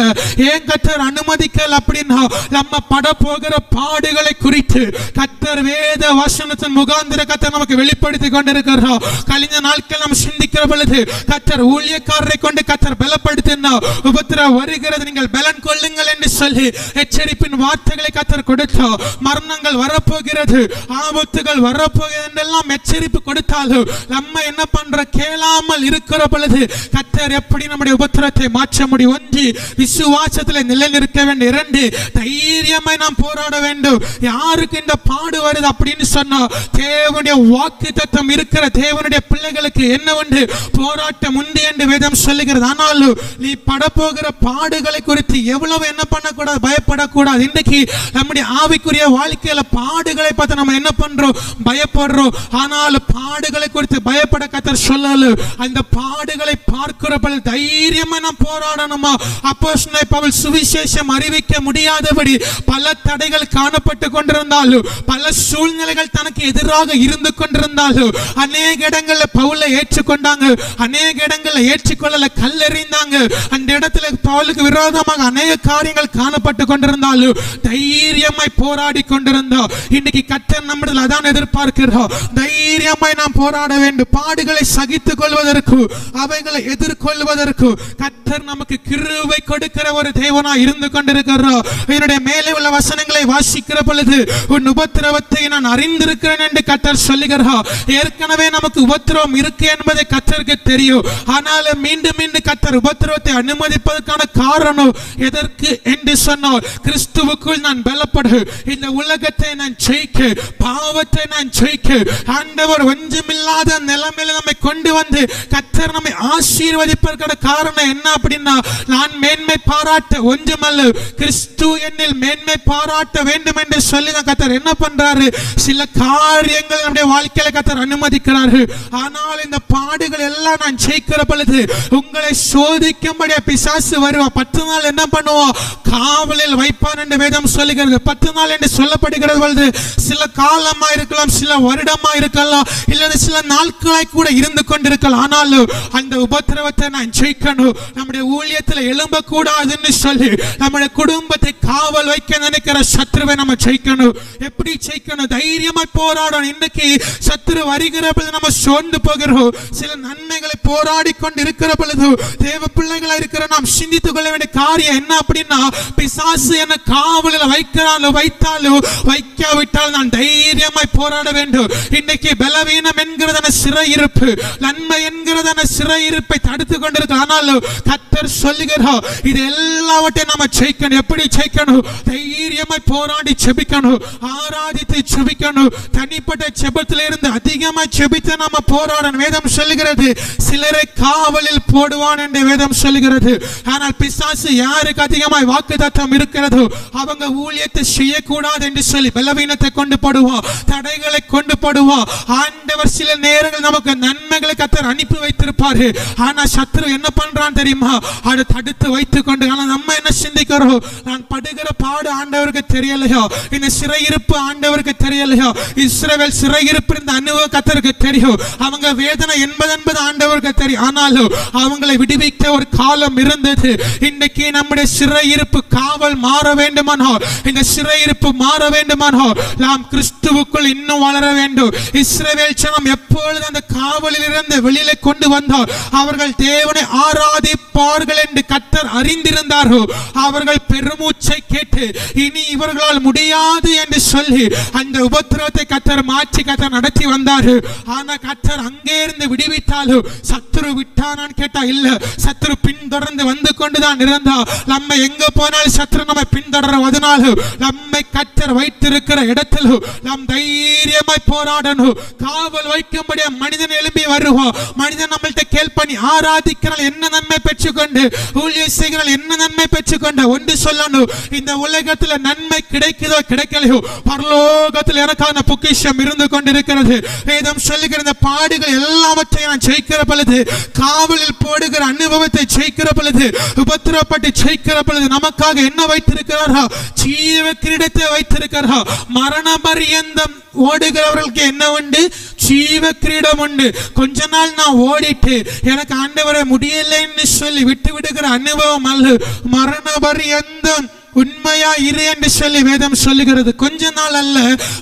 ஏன் கர்த்தர் அனுமதிக்கல அப்படின்னா, நம்ம பட போகிற பாடுகளை குறித்து கர்த்தர் வேத வசனத்தின் முகாந்திர கர்த்தர் நமக்கு வெளிப்படுத்தி கொண்டிருக்கிறார். கழிஞ்ச நாட்கள் நாம் சிந்திக்கிற பொழுது கர்த்தர் ஊழியக்காரரை கொண்டு கர்த்தர் பலப்படுத்தினா, உபத்திரவம் வருகிறது நீங்கள் பலன் கொள்ளுங்கள் என்று சொல்லி எச்சரிப்பின் வார்த்தைகளை கர்த்தர் கொடுத்தார். மரணங்கள் வரப்போகிறது, ஆபத்துகள் வரப்போகிறது என்றெல்லாம் எச்சரிப்பு கொடுத்தாலும் நம்ம என்ன பண்ற, கேளாமல் இருக்கிற பொழுது கர்த்தர் எப்படி நம்முடைய உபத்திரத்தை மாற்ற முடியும்? 1 விசுவாசத்தில் நிலைநிற்க வேண்டும். 2 தைரியமாய் நாம் போராட வேண்டும். யாருக்கு இந்த பாடு வருது அப்படின்னு சொன்னா, தேவனுடைய வாக்குத்தத்தம் இருக்கிற தேவனுடைய பிள்ளைகளுக்கு என்ன உண்டு, போராட்டம் உண்டு என்று வேதம் சொல்லுகிறது. ஆனாலும் நீ படப்போகிற பாடுகளை குறித்து எவ்வளவு என்ன பண்ணக்கூடாது, பயப்படக்கூடாது. இன்னைக்கு நம்முடைய ஆவிக்குரிய வாழ்க்கையில பாடுகளை பார்த்து நம்ம என்ன பண்றோம், பயப்படுறோம். ஆனாலும் பாடுகளை குறித்து பயப்பட கர்த்தர் சொல்லல. அந்த பாடுகளை பார்க்கிற பொழுது தைரியமா நாம் போராடணுமா? அப்போஸ்தலனாகிய பவுல் சுவிசேஷம் அறிவிக்க முடியாதபடி பல தடைகள் காணப்பட்டு கொண்டிருந்தாலும், பல சூழ்நிலைகள் தனக்கு எதிராக இருந்து கொண்டிருந்தாலும், அநேக இடங்களில் பவுலை ஏற்றுக்கொண்டாங்க, அநேக இடங்களில் ஏற்றுக்கொள்ளல, கல்லெறிந்தாங்க. அந்த இடத்துல பவுலுக்கு விரோதமாக அநேக காரியங்கள் காணப்பட்டு கொண்டிருந்தாலும் தைரியமாய் போராடி கொண்டிருந்தோம். இன்னைக்கு கர்த்தர் நம்மிடத்தில் அதான் எதிர்பார்க்கிறோம், தைரியமாய் நாம் போராட வேண்டும். பாடுகளை சகித்துக் கொள்வதற்கு, அவைகளை எதிர்கொள்வதற்கு கர்த்தர் நமக்கு கிருபை கொடுக்கிற ஒரு தேவனாய் இருந்து கொண்டிருக்கிறார். என்னுடைய மேலே உள்ள வசனங்களை வாசிக்கிற பொழுது உன் உபத்திரவத்தை நான் அறிந்திருக்கிறேன் என்று கர்த்தர் சொல்லுகிறார். ஏற்கனவே நமக்கு உபத்திரவம் இருக்கு என்பதை கர்த்தருக்கு தெரியும். ஆனாலும் மீண்டும் மீண்டும் கர்த்தர் உபத்திரவத்தை அனுமதிப்பதற்கான காரணம் எதற்கு என்று சொன்னால், கிறிஸ்துவுக்குள் நான் பலப்படு, இந்த உலகத்தை நான் ஜெயிக்க, பாவத்தை நான் ஜெயிக்க, ஆண்டவர் ஒன்றுமில்லாத நிலைமையில நம்மை கொண்டு வந்து கர்த்தர் நம்மை ஆசீர்வதிப்பதற்கான காரணம் என்ன அப்படின்னா, நான் மேன்மை பாராட்ட ஒன்றுமல்ல, கிறிஸ்து என்னில் மேன்மை பாராட்ட வேண்டும் என்று சொல்லி கர்த்தர் என்ன பண்றாரு, சில காரியங்கள் நம்முடைய வாழ்க்கையில கர்த்தர் அனுமதிக்கிறார்கள். ஆனால் இந்த பாடுகள் எல்லாம் நான் ஜெயிக்கிற பொழுது உங்களை சோதிக்கும்படி பிசாசு வருவான். 10 நாள் என்ன பண்ணுவோம், காவலில் வைப்பான் என்று வேதம் சொல்லுகிறது. 10 நாள் என்று சொல்லப்படுகிறது பொழுது சில காலமா இருக்கலாம், சில வருடமா இருக்கலாம், இல்ல சில நாட்களாய் கூட இருந்து கொண்டிருக்கலாம். ஆனாலும் அந்த உபத்திரவத்தை நான் ஜெயிக்கணும், நம்முடைய ஊழியத்தில் எழும்ப கூடாதுன்னு சொல்லி நம்முடைய குடும்பத்தை காவல் வைக்க நினைக்கிற சத்துருவை நம்ம ஜெயிக்கணும். எப்படி ஜெயிக்கணும், தைரியமாய் போராடணும். இன்னைக்கு சத்துரு வருகிற பொழுது நம்ம சோர்ந்து போகிறோம். சில நன்மைகளை போராடி கொண்டு இருக்கிற பொழுது தேவ பிள்ளைகளா இருக்கிற நாம் சிந்தித்துக் கொள்ள வேண்டிய காரியம் என்ன அப்படின்னா, பிசாசு என்ன காவலில் வைக்கிறாலும் வைத்தாலும் வைக்காவிட்டால் நான் தைரியமாய் போராட வேண்டும். இன்னைக்கு பலவீனம் என்கிறதான சிறையிருப்பு, நன்மை என்கிறதான சிறையிருப்பை தடுத்து கொண்டிருக்க. ஆனாலும் கர்த்தர் சொல்லுகிறார், இது எல்லாவற்றையும் நாம ஜெயிக்கணும். எப்படி ஜெயிக்கணும், தைரியமாய் போராடி ஜெபிக்கணும், ஆராதித்து ஜெபிக்கணும். தனிப்பட்ட ஜெபத்தில இருந்து அதிகமாய் ஜெபித்து நாம போராடணும். வேதம் சொல்லுகிறது, சிலரை காவலில் போடுவான் என்று வேதம் சொல்லுகிறது. ஆனால் பிசாசு யாருக்கு அதிகமாய் வாக்குத்தத்தம் இருக்கிறதோ அவங்க ஊழியத்தை செய்யக்கூடாது என்று சொல்லி பலவீனத்தை கொண்டு போடுவோம், தடைகளை கொண்டு போடுவோம். ஆண்டவர் சில நேரங்கள் நமக்கு நன்மைகளை கர்த்தர் அனுப்பி வைத்திருப்பாரு. ஆனா சத்துரு என்ன பண்றான் தெரியுமா, அதை தடுத்து வைத்துக் கொண்டு. ஆனா நம்ம என்ன சிந்திக்கிறோம், நான் படுகிற பாடு ஆண்டவருக்கு தெரியலையோ, இந்த சிறையிருப்பு ஆண்டவருக்கு தெரியலையோ. இஸ்ரவேல் சிறையிருப்பு இந்த அனுபவம் கர்த்தருக்கு தெரியும். அவங்க வேதனை என்பது ஆண்டவருக்கு தெரியும். ஆனாலும் அவங்களை விடுவிக்க ஒரு காலம் இருந்தது. இன்னைக்கு நம்முடைய சிறையிருப்பு காவல் மாற வேண்டுமானால், இந்த சிறையிருப்பு மாற வேண்டுமானால் நாம் கிறிஸ்துவுக்குள் இன்னும் வளர வேண்டும். இஸ்ரவேல் ஜனம் எப்பொழுது அந்த காவலில் இருந்து வெளியில கொண்டு வந்தார், அவர்கள் தேவனை ஆராதிப்பார்கள் என்று கர்த்தர் அறிந்திருந்தார்கள். அவர்கள் பெருமூச்சை கேட்டு இனி இவர்களால் முடியாது என்று சொல்லி அந்த உபத்திரவத்தை கர்த்தர் மாற்றி கர்த்தர் நடத்தி வந்தார். ஆனா கர்த்தர் அங்கே இருந்து விடுவித்தாலும் சத்துரு விட்டானான்னு கேட்டா இல்ல, சத்துரு பின்தொடர்ந்து வந்து கொண்டுதான் இருந்தா. நம்ம எங்க போனாலும் சத்துரு நம்ம பின்தொடரும். அதனால நம்ம நம்மை கர்த்தர் வைத்திருக்கிற இடத்தில் நாம் தைரியமாய் போராடணும். காவல் வைக்கும்படியா மனிதன் எழும்பி வருவோம். மனிதன் நம்மள்கிட்ட கேள் பண்ணி ஆராதிக்கிறாள் என்ன நன்மை பெற்றுக்கொண்டு, ஊழியம் செய்கிறாள் என்ன நன்மை பெற்றுக்கொண்டு ஒன்று சொல்லணும், இந்த உலகத்துல நன்மை கிடைக்குதோ கிடைக்கலையோ பரலோகத்தில் எனக்கான பொக்கிஷம் இருந்து கொண்டிருக்கிறது. வேதம் சொல்லுகிற இந்த பாடுகள் எல்லாவற்றையும் நான் ஜெயிக்கிற பொழுது, காவலில் போடுகிற அனுபவத்தை ஜெயிக்கிற பொழுது, உபத்திரப்பட்டு ஜெயிக்கிற பொழுது நமக்காக என்ன வைத்திருக்கிறாரா? ஜீவ கிரீடத்தை வைத்திருக்கிறாரா. மரண பரியந்தம் ஓடுகிறவர்களுக்கு என்ன உண்டு? ஜீவ கிரீடம் உண்டு. கொஞ்ச நாள் நான் ஓடிட்டு எனக்கு ஆண்டவரை முடியலைன்னு சொல்லி விட்டு விடுகிற அனுபவம் அல்ல. மரண பரியந்தம் உண்மையா இரு என்று சொல்லி வேதம் சொல்லுகிறது. கொஞ்ச நாள் அல்ல,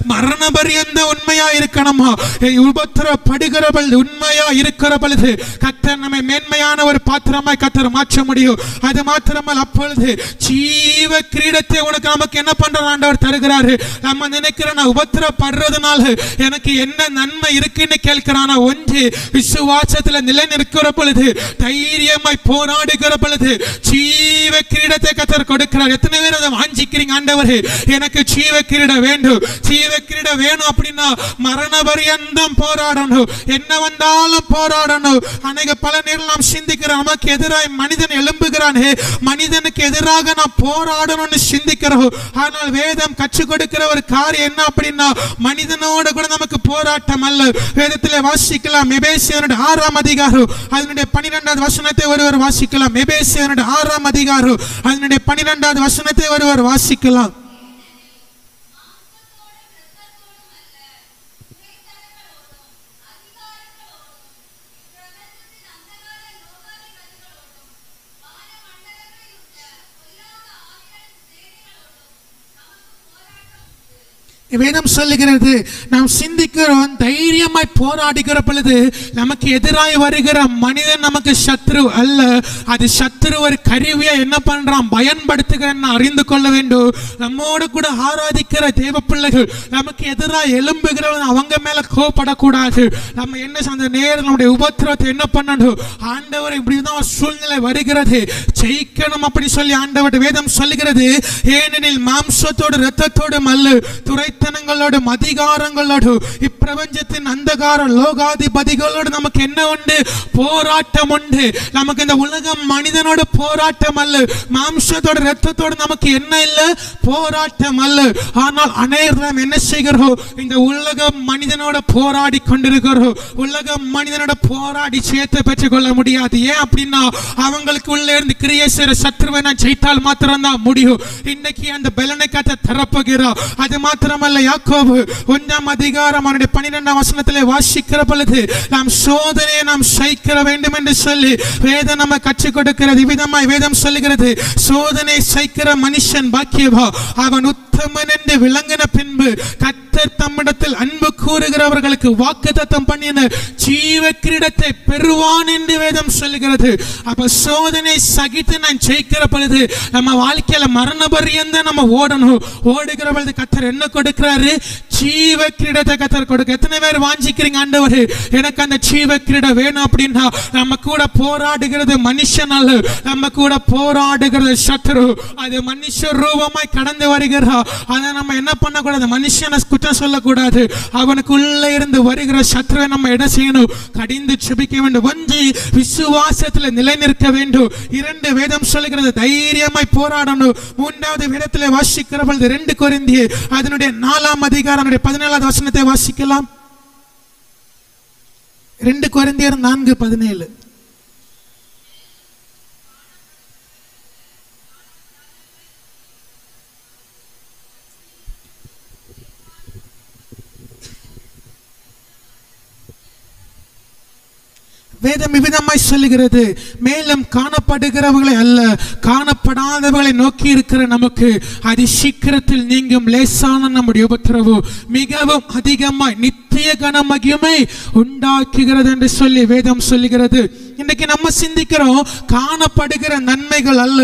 மரண பரியந்த உண்மையா இருக்கணுமா? உபத்திரப்படுகிற பொழுது உண்மையா இருக்கிற பொழுது கர்த்தர் நம்மை மேன்மையான ஒரு பாத்திரமாய் கர்த்தர் மாற்ற முடியும். அது மாத்திரமல்ல, அப்பொழுது ஜீவ கிரீடத்தை உனக்கு நமக்கு என்ன பண்ற ஆண்டவர் தருகிறாரு. நம்ம நினைக்கிறோம் உபத்திரப்படுறதுனால எனக்கு என்ன நன்மை இருக்குன்னு கேட்கிறானா? ஒன்று, விசுவாசத்துல நிலை நிற்கிற பொழுது, தைரியமாய் போராடுகிற பொழுது ஜீவ கிரீடத்தை கர்த்தர் கொடுக்கிறார். எத்தனை பேர் அதை வாஞ்சிக்கிறீங்க? ஆண்டவரே எனக்கு ஜீவ கிரீடம் வேண்டும், ஜீவ கிரீடம் வேணும் அப்படின்னா மரண பரியந்தம் போராடணும், என்ன வந்தாலும் போராடணும். அநேக பல நேரம் நாம் சிந்திக்கிறோம், நமக்கு எதிராக மனிதன் எழும்புகிறானே, மனிதனுக்கு எதிராக நாம் போராடணும்னு சிந்திக்கிறோம். ஆனால் வேதம் கற்றுக் கொடுக்கிற ஒரு காரியம் என்ன அப்படின்னா, மனிதனோட கூட நமக்கு போராட்டம் அல்ல. வேதத்திலே வாசிக்கலாம், எபேசியருடைய 6ஆம் அதிகாரம் அதனுடைய 12வது வசனத்தை ஒருவர் வாசிக்கலாம். எபேசியருடைய 6ஆம் அதிகாரம் அதனுடைய 12வது வசனத்தை ஒருவர் வாசிக்கலாம். வேதம் சொல்லுகிறது, நாம் சிந்திக்கிறோம், தைரியமாய் போராடுகிற பொழுது நமக்கு எதிராய் வருகிற மனிதன் நமக்கு சத்ரு அல்ல. அது சத்ரு ஒரு கருவியா என்ன பண்றான், பயன்படுத்துகிறான் அறிந்து கொள்ள வேண்டும். நம்மோடு கூட ஆராதிக்கிற தேவ பிள்ளைகள் நமக்கு எதிராக எழும்புகிறவன் அவங்க மேல கோபப்படக்கூடாது. நம்ம என்ன அந்த நேரம் நம்முடைய உபத்திரத்தை என்ன பண்ணணும், ஆண்டவர் இப்படிதான் சூழ்நிலை வருகிறது ஜெயிக்கணும் அப்படி சொல்லி ஆண்டவர் வேதம் சொல்லுகிறது. ஏனெனில் மாம்சத்தோடு இரத்தத்தோடும் அல்ல, துரைத்தனங்களோடும் அதிகாரங்களோடு இப்பிரபஞ்சத்தின் அந்தகார லோகாதிபதிகளோடு நமக்கு என்ன உண்டு, போராட்டம் உண்டு. நமக்கு இந்த உலகம் மனிதனோட போராட்டம் அல்ல, மாம்சத்தோட இரத்தத்தோடு நமக்கு என்ன இல்ல, போராட்டம் அல்ல. ஆனால் அநேகம் என்ன செய்கிறோம், இந்த உலகம் மனிதனோட போராடி கொண்டிருக்கிறோம். உலகம் மனிதனோட போராடி சேர்த்து பெற்றுக் கொள்ள முடியாது. ஏன் அப்படின்னா அவங்களுக்கு உள்ள இருந்து கிரியை செய்கிற சத்ருவை நான் ஜெயித்தால் மாத்திரம்தான் முடியும். இன்னைக்கு அந்த பலனை கத்த தரப்போகிறார். அது மாத்திரமல்ல, யாக்கோபு 1ஆம் அதிகாரம் 12ஆம் வசனத்திலே வாசிக்கிற பொழுது நாம் சோதனையை நாம் சகிக்க வேண்டும் என்று சொல்லி வேதம் நம்ம கற்றுக் கொடுக்கிறது. விதமாய் வேதம் சொல்லுகிறது, சோதனை சகிக்கிற மனுஷன் பாக்கியவா, அவன் உத்தமன் என்று விளங்கின பின்பு கர்த்தர் தம்மிடத்தில் அன்பு கூறுகிறவர்களுக்கு வாக்குத்தத்தம் பண்ணின ஜீவ கிரீடத்தை பெறுவான் என்று வேதம் சொல்லுகிறது. அப்ப சோதனை சகித்து நான் ஜெயிக்கிற பொழுது நம்ம வாழ்க்கையில மரண பரியந்த நம்ம ஓடணும். ஓடுகிற பொழுது கர்த்தர் என்ன கொடுக்கிறாரு, ஜீவ கிரீடத்தை கர்த்தர் கொடுக்க. எத்தனை பேர் வாஞ்சிக்கிறீங்க, ஆண்டவரே எனக்கு அந்த ஜீவ கிரீடம் வேணும் அப்படின்னா? நம்ம கூட போராடுகிறது மனுஷன் அல்ல, நம்ம கூட போராடுகிறது சத்ரு. அது மனுஷ ரூபமாய் கடந்து வருகிறார். அதை நம்ம என்ன பண்ணக்கூடாது, மனுஷனை குற்றம் சொல்லக்கூடாது. அவனுக்குள்ள இருந்து வருகிற சத்ருவை நம்ம என்ன செய்யணும், கடிந்து செபிக்க வேண்டும். ஒன்று, விசுவாசத்தில் நிலை நிற்க வேண்டும். 2, வேதம் சொல்லுகிறது தைரியமாய் போராடணும். 3வது வேதத்தில் வாசிக்கிற பொழுது 2 கொரிந்தியர் அதனுடைய 4ஆம் அதிகாரம் 17வது வசனத்தை வாசிக்கலாம். 2 கொரிந்தியர் 4:17. வேதம் விதமாய் சொல்லுகிறது, மேலும் காணப்படுகிறவர்களை அல்ல காணப்படாதவர்களை நோக்கி இருக்கிற நமக்கு அதி சீக்கிரத்தில் நீங்கும் லேசான நம்முடைய உபத்திரவு மிகவும் அதிகமாய் நித்திய கனமகிமை உண்டாக்குகிறது என்று சொல்லி வேதம் சொல்லுகிறது. இன்னைக்கு நம்ம சிந்திக்கிறோம், காணப்படுகிற நன்மைகள் அல்ல,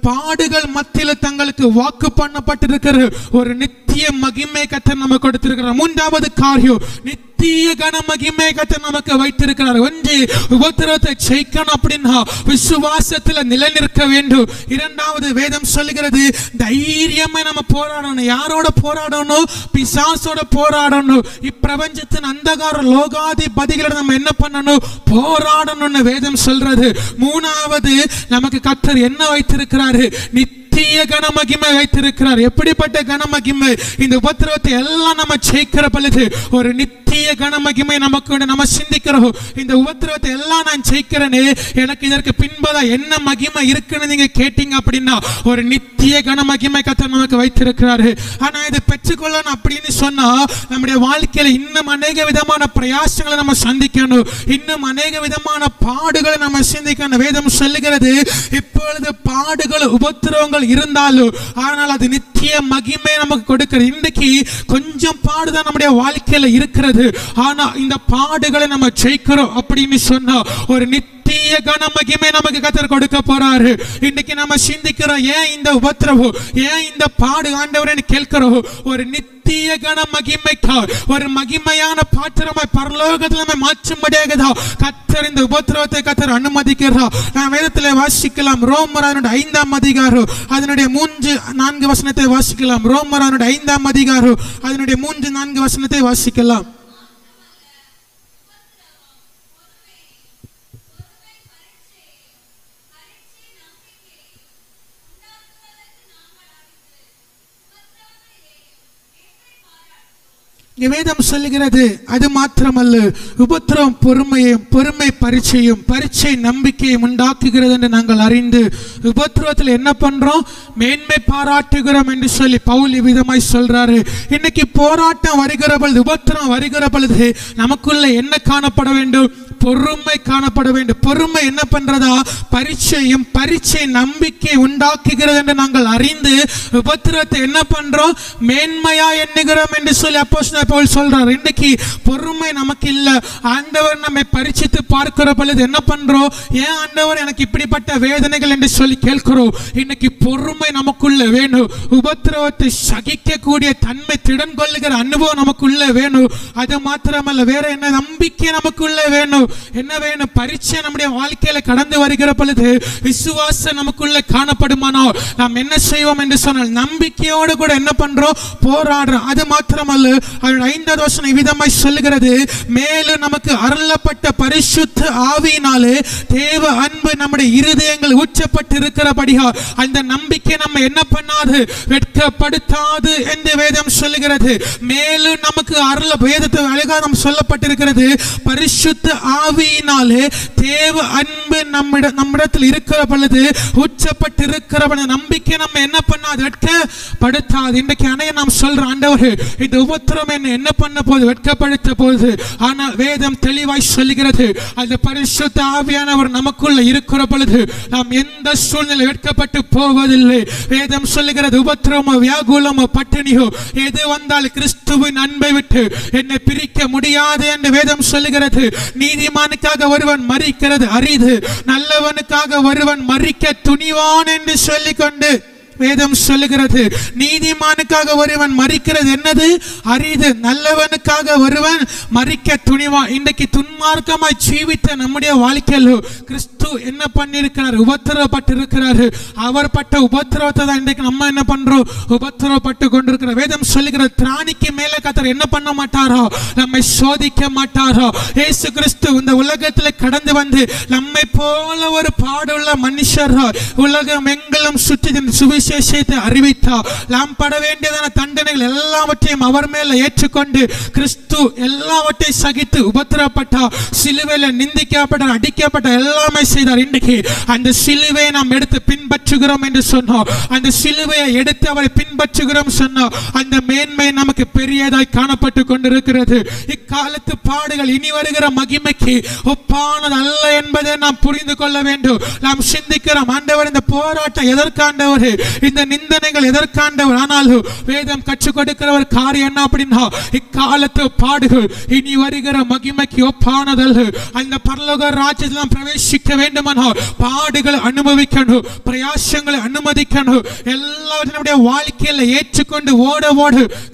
பாடுகள் மத்தியில் தங்களுக்கு வாக்கு பண்ணப்பட்டிருக்கிற ஒரு நித்திய மகிமை கர்த்தர் நம்ம கொடுத்திருக்கிறார். 3வது காரியம், நித்திய நித்திய கன மகிமை கர்த்தர் நமக்கு வைத்திருக்கிறார். ஒன்று, உபத்திரவத்தை ஜெயிக்கணும் அப்படின்னா விசுவாசத்துல நிலைநிற்க வேண்டும். இரண்டாவது, வேதம் சொல்லுகிறது தைரியமா நம்ம போராடணும். யாரோட போராடணும்? பிசாசோட போராடணும். இப்பிரபஞ்சத்தின் அந்தகார லோகாதிபதிகளோட நம்ம என்ன பண்ணணும்? போராடணும்னு வேதம் சொல்றது. மூணாவது, நமக்கு கர்த்தர் என்ன வைத்திருக்கிறாரு? நித்திய கன மகிமை வைத்திருக்கிறார். எப்படிப்பட்ட கன மகிமை? இந்த உபத்திரவத்தை எல்லாம் நம்ம ஜெயிக்கிற பொழுது ஒரு நித்திய கன மகிமை நமக்கு நம்ம சிந்திக்கிறோம். இந்த உபத்திரவத்தை எல்லாம் நான் ஜெயிக்கிறேன்னு எனக்கு இதற்கு பின்பதான் என்ன மகிமை இருக்குன்னு நீங்க கேட்டீங்க அப்படின்னா ஒரு நித்திய கன மகிமை கர்த்தர் நமக்கு வைத்திருக்கிறாரு. ஆனா இதை பெற்றுக்கொள்ளணும் அப்படின்னு சொன்னா நம்முடைய வாழ்க்கையில இன்னும் அநேக விதமான பிரயாசங்களை நம்ம சந்திக்கணும். இன்னும் அநேக விதமான பாடுகளை நம்ம சிந்திக்கணும். வேதம் சொல்லுகிறது இப்பொழுது பாடுகள் உபத்திரவங்கள் இருந்தாலும் ஆனால் அது நித்திய மகிமை நமக்கு கொடுக்கிறது. இன்றைக்கு கொஞ்சம் பாடுதான் நம்முடைய வாழ்க்கையில இருக்கிறது. ஆனா இந்த பாடுகளை நம்ம ஜெயிக்கிறோம் அப்படின்னு சொன்னா ஒரு நித்திய கன மகிமை நமக்கு கர்த்தர் கொடுக்க போறாரு. இன்னைக்கு நம்ம சிந்திக்கிறோம், ஏன் இந்த உபத்திரவம், ஏன் இந்த பாடு ஆண்டவரேன்னு கேட்கிறோம். ஒரு நித்திய கன மகிமைக்கா ஒரு மகிமையான பாத்திரமாய் பரலோகத்தில் நம்ம மாற்றும்படியாக கர்த்தர் இந்த உபத்திரவத்தை கர்த்தர் அனுமதிக்கிறார். நாம் வேதத்தில் வாசிக்கலாம். ரோமர் 5ஆம் அதிகாரம் அதனுடைய 3-4 வசனத்தை வாசிக்கலாம். ரோமர் 5ஆம் அதிகாரம் அதனுடைய 3-4 வசனத்தை வாசிக்கலாம். வேதம் சொல்லுகிறது அது மாத்திரமல்ல, உபத்திரவம் பொறுமையும், பொறுமை பரீட்சையும், பரீட்சை நம்பிக்கையும் உண்டாக்குகிறது என்று நாங்கள் அறிந்து உபத்திரவத்தில் என்ன பண்றோம்? மேன்மை பாராட்டுகிறோம் என்று சொல்லி பவுல் விதமாய் சொல்றாரு. இன்னைக்கு போராட்டம் வருகிற பொழுது, உபத்திரம் வருகிற பொழுது நமக்குள்ள என்ன காணப்பட வேண்டும்? பொறுமை காணப்பட வேண்டும். பொறுமை என்ன பண்றதா? பரீட்சையும், பரீட்சை நம்பிக்கை உண்டாக்குகிறது என்று நாங்கள் அறிந்து உபத்திரத்தை என்ன பண்றோம்? மேன்மையா எண்ணுகிறோம் என்று சொல்லி அப்போஸ்தலன் பவுல் சொல்றார். இன்னைக்கு பொறுமை நமக்கு இல்ல. ஆண்டவர் நம்மை பரீட்சித்து பார்க்கிற பொழுது என்ன பண்றோம்? ஏன் ஆண்டவர் எனக்கு இப்படிப்பட்ட வேதனைகள் என்று சொல்லி கேட்கிறோம். இன்னைக்கு பொறுமை நமக்குள்ள வேணும். உபத்திரவத்தை சகிக்கக்கூடிய தன்மை, திடன் கொள்ளுகிற அனுபவம் நமக்குள்ள வேணும். அது மாத்திரமல்ல, வேற என்ன? நம்பிக்கை நமக்குள்ள வேணும். என்ன வேணும்? பரீட்சை நம்முடைய வாழ்க்கையில கடந்து வருகிற பொழுது விசுவாசம் நமக்குள்ள காணப்படுமானால் நாம் என்ன செய்வோம் என்று சொன்னால் நம்பிக்கையோடு கூட என்ன பண்றோம்? போராடுறோம். அது மாத்திரமல்ல, 5வது வசனம் விதமாய் சொல்லுகிறது, மேலும் நமக்கு அருளப்பட்ட பரிசுத்த ஆவியினாலே தேவ அன்பு நம்முடைய இருதயங்கள் ஊற்றப்பட்டு இருக்கிறபடியா அந்த நம்பிக்கை நம்ம என்ன பண்ணாது? வெட்கப்படுத்தாது என்று வேதம் சொல்லுகிறது. மேலும் நமக்கு வேதத்தை அழகாக சொல்லப்பட்டிருக்கிறது, பரிசுத்த ஆவியினாலே தேவ அன்பு நம்மிடத்தில் இருக்கிற பொழுது ஊற்றப்பட்டிருக்கிற நம்பிக்கை நம்ம என்ன பண்ணாது? வெட்கப்படுத்தாது. இன்றைக்கு அனைய நாம் சொல்றோம், ஆண்டவரே இந்த உபத்திரம் என்ன பண்ண போது? வெட்கப்படுத்த போது. ஆனால் வேதம் தெளிவாய் சொல்லுகிறது, அந்த பரிசுத்த ஆவியானவர் நமக்குள்ள இருக்கிற பொழுது நாம் எந்த சூழ்நிலை வெட்கப்பட்டு போவதில்லை. வேதம் சொல்லுகிறது, உபத்திரமோ, வியாகுலமோ, பட்டினியோ எது வந்தால் கிறிஸ்துவின் அன்பை விட்டு என்னை பிரிக்க முடியாது என்று வேதம் சொல்லுகிறது. நீதிமானுக்காக ஒருவன் மரிக்கிறது அரிது, நல்லவனுக்காக ஒருவன் மரிக்க துணிவான் என்று சொல்லிக்கொண்டு வேதம் சொல்லுகிறது. நீதிமானுக்காக ஒருவன் மரிக்கிறது என்னது? அரிது. நல்லவனுக்காக ஒருவன் மரிக்க துணிவான். இன்றைக்கு துன்மார்க்கமாய் ஜீவித்த நம்முடைய வாழ்க்கையில் கிறிஸ்து என்ன பண்ணிருக்கிறார்? உபத்திரவப்பட்டிருக்கிறாரு. அவர் பட்ட உபத்திரவத்தை தான் இன்றைக்கு நம்ம என்ன பண்றோம்? உபத்திரவப்பட்டு கொண்டிருக்கிற. வேதம் சொல்லுகிற திராணிக்கு மேல கர்த்தர் என்ன பண்ண மாட்டாரோ? நம்மை சோதிக்க மாட்டாரோ? இயேசு கிறிஸ்து இந்த உலகத்தில் கடந்து வந்து நம்மை போல ஒரு பாடுள்ள மனுஷர் உலகம் எங்களும் சுற்றி சுவிசேஷத்தை அறிவித்தார். நாம் பட வேண்டியதான தண்டனைகள் எல்லாவற்றையும் அவர் மேல ஏற்றுக்கொண்டு கிறிஸ்து எல்லாவற்றையும் சகித்து உபத்திரப்பட்டார். சிலுவையில நிந்திக்கப்பட்டார், அடிக்கப்பட்டார், எல்லாமே செய்தார். இன்றைக்கு அந்த சிலுவையை நாம் எடுத்து பின்பற்றுகிறோம் என்று சொன்னோம். அந்த சிலுவையை எடுத்து அவரை பின்பற்றுகிறோம் சொன்னோம். அந்த மேன்மை நமக்கு பெரியதாய் காணப்பட்டு கொண்டிருக்கிறது. இக்காலத்து பாடுகள் இனி வருகிற மகிமைக்கு ஒப்பானது அல்ல என்பதை நாம் புரிந்து கொள்ள வேண்டும். நாம் சிந்திக்கிறோம், ஆண்டவர் இந்த போராட்டம் எதற்கு ஆண்டவர்? இந்த நிந்தனைகள் எதற்காண்டவர்? ஆனாலும் வேதம் கற்றுக் கொடுக்கிற ஒரு காரியம் என்ன அப்படின்னா, இக்காலத்து பாடுகள் இனி வருகிற மகிமைக்கு ஒப்பானதல்ல. அந்த பரலோக ராஜ்யத்தில் பிரவேசிக்க வேண்டுமானால் பாடுகளை அனுபவிக்கணும், பிரயாசங்களை அனுமதிக்கணும். எல்லாருடைய வாழ்க்கையில ஏற்றுக்கொண்டு ஓட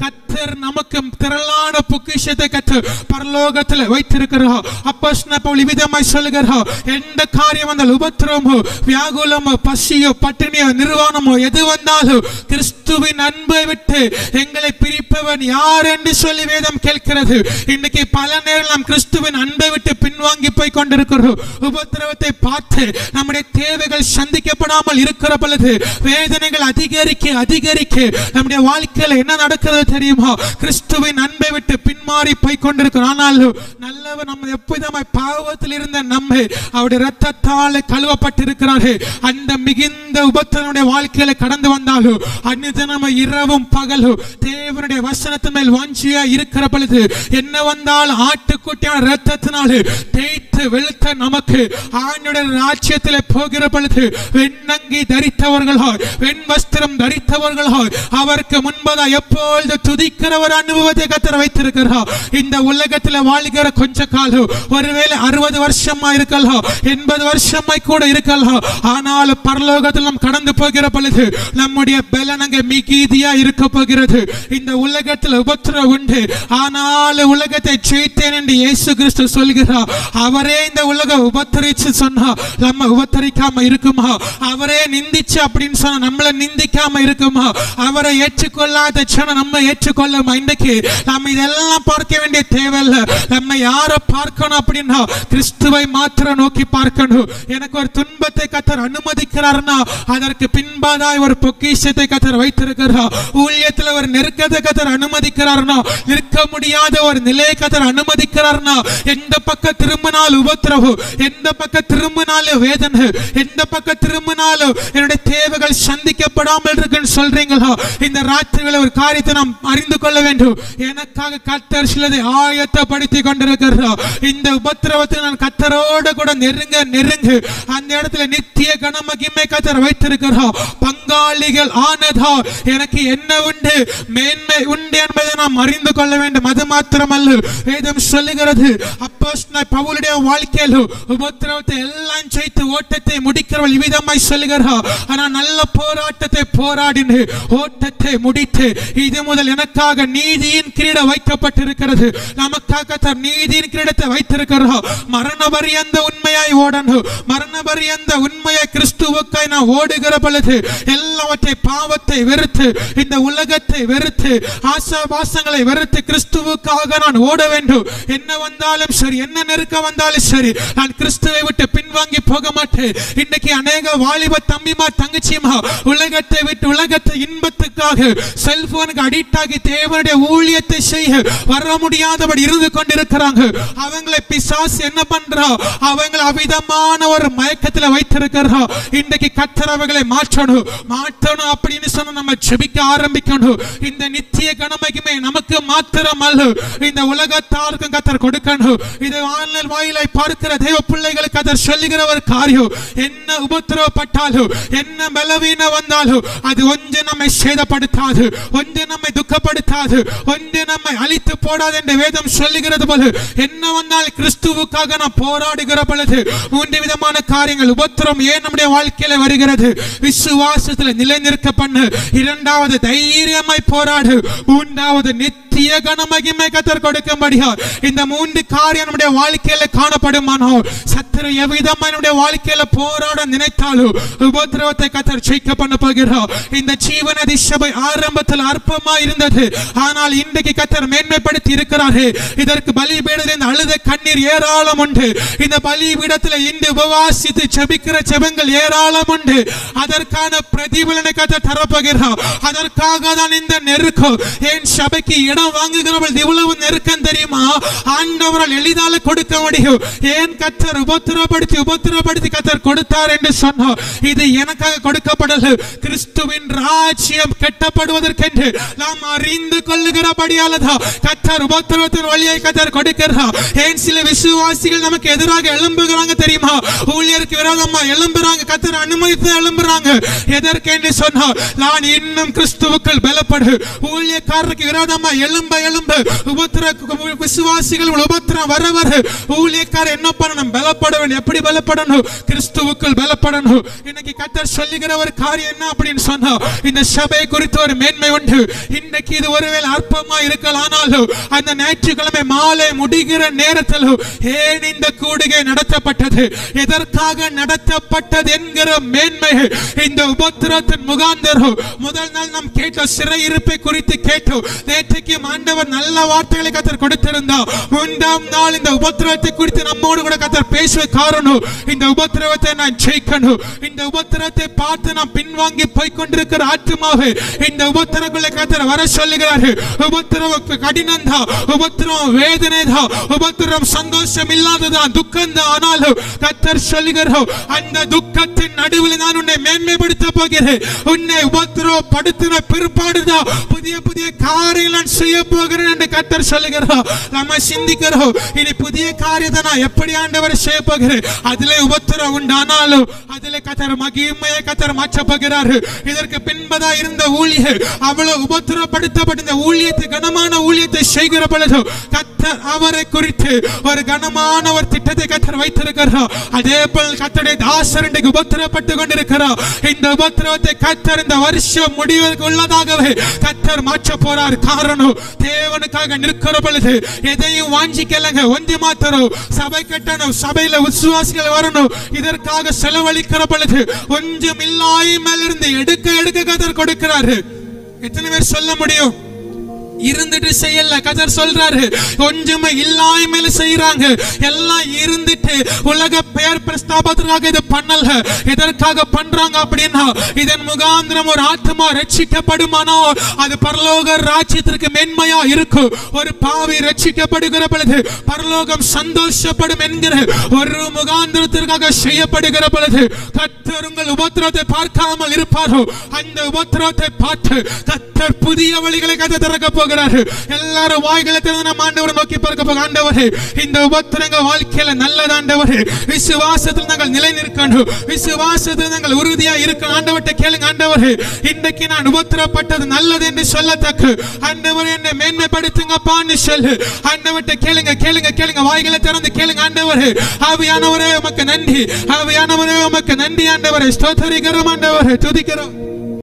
கர்த்தர் நமக்கு திரளான பொக்கிஷத்தை கர்த்தர் பரலோகத்தில் வைத்திருக்கிறார். அப்போஸ்தலன் பவுல் விதமாய் சொல்லுகிறார், எந்த காரியம் வந்தால், உபத்திரவமோ வியாகுலமோ பசியோ பட்டினியோ நிர்வாணமோ எது வந்தாலும் கிறிஸ்துவின் அன்பை விட்டு எங்களை பிரிப்பவன் யார் என்று சொல்லி வேதம் கேட்கிறது. இன்னைக்கு பல நேரம் நாம் கிறிஸ்துவின் அன்பை விட்டு பின்வாங்கி போய் கொண்டிருக்கிறோம். உபத்திரவத்தை பார்த்து நம்முடைய தேவைகள் சந்திக்கப்படாமல் இருக்கிற பொழுது வேதனைகள் அதிகரிக்க நம்முடைய வாழ்க்கையில என்ன நடக்கிறது தெரியுமா? கிறிஸ்துவின் அன்பை விட்டு பின்மாறி போய் கொண்டிருக்கிறோம். ஆனாலும் நல்லவர் நம்ம எப்போதுமே பாவத்தில் இருந்த நம்மை அவருடைய இரத்தத்தால் கழுவப்பட்டிருக்கிறார்கள். அந்த மிகுந்த உபத்திரவனுடைய வாழ்க்கையில கடந்து வந்தாலும் அன்னிதனம் இரவும் பகலும் தேவனுடைய வசனத்தின் மேல் வாஞ்சியா இருக்கிற பொழுது என்ன வந்தாலும் ஆட்டுக்குட்டியான இரத்தத்தினாலே தேய்த்து வெளுத்த நமக்கு ஆண்டுடைய ராஜ்யத்தில் போகிற பொழுது வெண்ணங்கி தரித்தவர்களாய் வெண் வஸ்திரம் தரித்தவர்களாய் அவருக்கு முன்பதாக எப்பொழுது துதிக்கிற ஒரு அனுபவத்தை கர்த்தர் வைத்திருக்கிறார். இந்த உலகத்தில் வாழ்கிற கொஞ்ச காலம், ஒருவேளை 60 வருஷமா இருக்கலாம், 80 வருஷமாய் கூட இருக்கலாம். ஆனால் பரலோகத்தில் நாம் கடந்து போகிற பொழுது நம்முடைய பலன் அங்கே மிகுதியா இருக்க போகிறது. இந்த உலகத்தில் உபத்திரவம் உண்டு, ஆனால் உலகத்தை ஜெயித்தேன் என்று இயேசு கிறிஸ்து சொல்கிறார். அவரே இந்த உலகம் உபத்திரிச்சு சொன்னா நம்ம உபத்திரிக்காம இருக்குமா? அவரே நிந்திச்சு அப்படின்னு சொன்னா நம்மளை நிந்திக்காம இருக்குமா? அவரை ஏற்றுக்கொள்ளாத சொன்ன நம்ம ஏற்றுக்கொள்ளுமா? இன்றைக்கு நம்ம இதெல்லாம் பார்க்க வேண்டிய தேவையில்லை. நம்ம யாரை பார்க்கணும் அப்படின்னா கிறிஸ்துவை மாத்திரம் நோக்கி பார்க்கணும். எனக்கு ஒரு துன்பத்தை கர்த்தர் அனுமதிக்கிறார்னா அதற்கு பின்பாதாய் ஒரு பொக்கிஷத்தை கர்த்தர் வைத்திருக்கிறார். ஊழியத்தில் ஒரு நெருக்கத்தை கர்த்தர் அனுமதிக்கிறார்னா, நிற்க முடியாத ஒரு நிலையை கர்த்தர் அனுமதிக்கிறார்னா, எந்த பக்கம் திரும்பினாலும் உபத்திரவம், எந்த பக்கம் திரும்பினாலும் வேதனை, எந்த பக்கம் திரும்பினாலும் என்னுடைய தேவைகள் சந்திக்கப்படாமல் இருக்குன்னு சொல்றீங்களா? இந்த ராத்திரியில் ஒரு காரியத்தை நாம் அறிந்து கொள்ள வேண்டும். எனக்காக கர்த்தர் சிலதை ஆயத்தப்படுத்தி கொண்டிருக்கிறார். இந்த உபத்திரவத்தை நான் கர்த்தரோடு கூட நெருங்க அந்த இடத்துல நித்திய கனமகிமை கர்த்தர் வைத்திருக்கிறார். பங்காளிகள் ஆனதா எனக்கு என்ன உண்டு, மேன்மை உண்டு என்பதை நாம் அறிந்து கொள்ள வேண்டும். அது மாத்திரமல்ல, வேதம் சொல்லுகிறது அப்போஸ்தலன் பவுலுடைய வாழ்க்கையில் உபத்திரவத்தை எல்லாம் ஜெயித்து ஓட்டத்தை முடிக்கிறவள் இவ்விதமாய் சொல்லுகிறார், ஆனால் நல்ல போராட்டத்தை போராடினு ஓட்டத்தை முடித்து இது முதல் எனக்காக நீதியின் கிரீடம் வைக்கப்பட்டிருக்கிறது. நமக்காக நீதியின் கிரீடத்தை வைத்திருக்கிறார். மரண பரியந்த உண்மையாய் ஓடணும், மரண பரியந்த உண்மையாய் கிறிஸ்துவுக்காய் நான் ஓடுகிற பொழுது எல்லாவற்றை பாவத்தை வெறுத்து இந்த உலகத்தை வெறுத்து ஆசாபாசங்களை வெறுத்து கிறிஸ்துவுக்காக நான் ஓட வேண்டும். என்ன வந்தாலும் சரி, என்ன நெருக்க வந்தாலும் சரி, நான் கிறிஸ்துவை விட்டு பின்வாங்கி போக மாட்டேன். இன்னைக்கு அநேக வாலிப தம்பிமா தங்கச்சிமா உலகத்தை விட்டு உலகத்தை இன்பத்துக்காக செல்போனுக்கு அடிக்ட் ஆகி தேவனுடைய ஊழியத்தை செய்ய வர முடியாதபடி இருந்து கொண்டிருக்கிறாங்க. அவங்களை பிசாசு என்ன பண்றா? அவங்களை அவிதமான ஒரு மயக்கத்தில் வைத்திருக்கிறா. இன்றைக்கு கர்த்தர் அவர்களை மாற்றணும் அப்படின்னு சொன்ன நம்ம ஜெபிக்க ஆரம்பிக்கணும். இந்த நித்திய கனமகிமை நமக்கு மாத்திரம் அல்ல, இந்த உலகத்தாருக்கும் கர்த்தர் கொடுக்கணும். இது ஆன்லைன் வாயிலாய் பார்க்கிற தேவ பிள்ளைகளுக்கு கர்த்தர் சொல்லுகிற ஒரு காரியம், என்ன உபத்திரவப்பட்டாலும் என்ன பலவீனம் வந்தாலும் அது ஒன்று நம்மை சேதப்படுத்தாது, ஒன்று நம்மை துக்கப்படுத்தாது, ஒன்று நம்மை அழித்து போடாது என்று வேதம் சொல்லுகிறது போல என்ன வந்தால் கிறிஸ்துவுக்காக நாம் போராடுகிற பொழுது 3 விதமான காரியங்கள். உபத்திரம் ஏன் நம்முடைய வாழ்க்கையில வருகிறது? விசுவாசத்தில் நிலை நிற்க பண்ணு, இரண்டாவது தைரியமாய் போராடு, மூன்றாவது நித்திய கனமகிமை கர்த்தர் கொடுக்கும்படியா இந்த 3 காரியம் நம்முடைய வாழ்க்கையில காணப்படுமானால் சத்துரு எவ்விதமாய் நம்முடைய வாழ்க்கையில போராட நினைத்தாலும் உபத்திரவத்தை கர்த்தர் ஜெயிக்க பண்ண போகிறார். இந்த ஜீவநதி சபை ஆரம்பத்தில் அற்பமா இருந்தது, ஆனால் இன்றைக்கு கர்த்தர் மேன்மைப்படுத்தி இருக்கிறார். இதற்கு பலிபீடத்தில் அழுத கண்ணீர் ஏராளம் உண்டு. இந்த பலிபீடத்தில் இன்று உபவாசித்து ஜெபிக்கிற ஜெபங்கள் ஏராளம் உண்டு. அதற்கான பிரதிபலனை கர்த்தர் தரப்போகிறார். அதற்காக தான் இந்த நெருக்கம் என் சபைக்கு இடம் கடன் வாங்குகிறவள் இவ்வளவு நெருக்கம் தெரியுமா? ஆண்டவரால் எளிதால கொடுக்க முடியும். ஏன் கர்த்தர் உபத்திரப்படுத்தி கர்த்தர் கொடுத்தார் என்று சொன்னார். இது எனக்காக கொடுக்கப்படல, கிறிஸ்துவின் ராஜ்யம் கட்டப்படுவதற்கென்று நாம் அறிந்து கொள்ளுகிறபடியாலதான் கர்த்தர் உபத்திரவத்தின் வழியை கர்த்தர் கொடுக்கிறார். ஏன் சில விசுவாசிகள் நமக்கு எதிராக எழும்புகிறாங்க தெரியுமா? ஊழியருக்கு விரோதமா எழும்புறாங்க, கர்த்தர் அனுமதித்து எழும்புறாங்க. எதற்கென்று சொன்னார், நான் இன்னும் கிறிஸ்துவுக்குள் பலப்படு. ஊழியக்காரருக்கு விரோதமா எழும்ப விசுவாசிகள் உபத்திரம் வர ஊழியக்காரர் என்ன பண்ணணும்? பலப்படணும். எப்படி பலப்படணும்? கிறிஸ்துவுக்குள் பலப்படணும். இன்னைக்கு கர்த்தர் சொல்லுகிற ஒரு காரியம் என்ன அப்படின்னு சொன்னா, இந்த சபை குறித்து ஒரு மேன்மை உண்டு. இன்னைக்கு இது ஒருவேளை அற்பமா இருக்கலானாலும் அந்த ஞாயிற்றுக்கிழமை மாலை முடிகிற நேரத்தில் ஏன் இந்த கூடுகை நடத்தப்பட்டது, எதற்காக நடத்தப்பட்டது என்கிற மேன்மை இந்த உபத்திரத்தின் முகாந்தரம். முதல் நாள் நாம் கேட்ட சிறையிருப்பை குறித்து கேட்டோம். நேற்றைக்கு ஆண்டவர் நல்ல வார்த்தைகளை கர்த்தர் கொடுத்திருந்தார். மூன்றாம் நாள் இந்த உபத்திரத்தை குறித்து நம்மோடு கூட கர்த்தர் பேசுவ காரணம், இந்த உபத்திரவத்தை நான் ஜெயிக்கணும். இந்த உபத்திரத்தை பார்த்து நாம் பின்வாங்கி போய் கொண்டிருக்கிற ஆத்மாவை இந்த உபத்திரங்களை கர்த்தர் வர சொல்லுகிறார். உபத்திரம் கடினம் தான், உபத்திரம் வேதனை தான், உபத்திரம் சந்தோஷம் இல்லாததான், துக்கம் தான். ஆனாலும் கர்த்தர் சொல்லுகிறார், அந்த துக்கத்தின் நடுவில் நான் உன்னை மேன்மைப்படுத்த போகிறேன். உன்னை உபத்திரப்படுத்தின பிற்பாடுதான் புதிய புதிய காரியங்கள் நான் செய்ய போகிறேன் என்று கர்த்தர் சொல்லுகிறார். நம்ம சிந்திக்கிறோம், இனி புதிய காரியத்தை நான் எப்படி ஆண்டவர் செய்ய போகிறேன். அதிலே உபத்திரம் உண்டானாலும் அதிலே கர்த்தர் மகிமையை கர்த்தர் மாற்ற போகிறார். இதற்கு பின்பதா இருந்த ஊழியர் அவ்வளவு உபத்திரப்படுத்தப்பட்ட ஊழியத்தை, கனமான ஊழியத்தை செய்கிற பொழுது கர்த்தர் அவரை குறித்து ஒரு கனமான ஒரு திட்டத்தை கர்த்தர் வைத்திருக்கிறார். அதே போல் கர்த்தருடைய தாசர் இன்றைக்கு உபத்திரப்பட்டு கொண்டிருக்கிறார். இந்த உபத்திரவத்தை கர்த்தர் இந்த வருஷம் முடிவதற்கு உள்ளதாகவே கர்த்தர் மாற்ற போறார். காரணம், தேவனுக்காக நிற்கிற பொழுது எதையும் வாஞ்சிக்கலங்க. ஒன்று மாத்திரம் சபை கட்டணும், சபையில விசுவாசிகள் வரணும். இதற்காக செலவழிக்கிற பொழுது ஒன்றும் இல்லாமலிருந்து எடுக்க கர்த்தர் கொடுக்கிறாரு. எத்தனை பேர் சொல்ல முடியும்? இருந்துட்டு செய்யல. கர்த்தர் சொல்றாரு, கொஞ்சமே இல்லாம செய்யறாங்க. எல்லாம் இருந்துட்டு உலக பெயர் பிரஸ்தாபத்திற்காக இது பண்ணல. எதற்காக பண்றாங்க அப்படின்னா, இதன் முகாந்திரம் ஒரு ஆத்மா ரட்சிக்கப்படுமானோ அது பரலோக ராஜ்யத்திற்கு மேன்மையா இருக்கும். ஒரு பாவி ரட்சிக்கப்படுகிற பொழுது பரலோகம் சந்தோஷப்படும் என்கிற ஒரு முகாந்திரத்திற்காக செய்யப்படுகிற பொழுது கர்த்தர் உங்கள் உபத்திரத்தை பார்க்காமல் இருப்பாரோ? அந்த உபத்திரத்தை பார்த்து கர்த்தர் புதிய வழிகளை கர்த்தர் திறக்க போகிறார். எல்லாரும் வாய்களை திறந்து நம்ம ஆண்டவரை நோக்கி பார்க்க போக, ஆண்டவரே இந்த உபத்திரங்க வாழ்க்கையில நல்லது ஆண்டவரே, விசுவாசத்தில் நாங்கள் நிலை நிற்கணும், விசுவாசத்தில் நாங்கள் உறுதியா இருக்கணும். ஆண்டவர்கிட்ட கேளுங்க, ஆண்டவரே இன்றைக்கு நான் உபத்திரப்பட்டது நல்லது என்று சொல்லத்தக்க ஆண்டவரே என்னை மேன்மைப்படுத்துங்கப்பான்னு சொல்லு. ஆண்டவர்கிட்ட கேளுங்க கேளுங்க கேளுங்க, வாய்களை திறந்து கேளுங்க. ஆண்டவரே ஆவியானவரே உமக்கு நன்றி, ஆவியானவரே உமக்கு நன்றி ஆண்டவரே, ஸ்தோத்திரிக்கிறோம் ஆண்டவரே, துதிக்கிறோம்.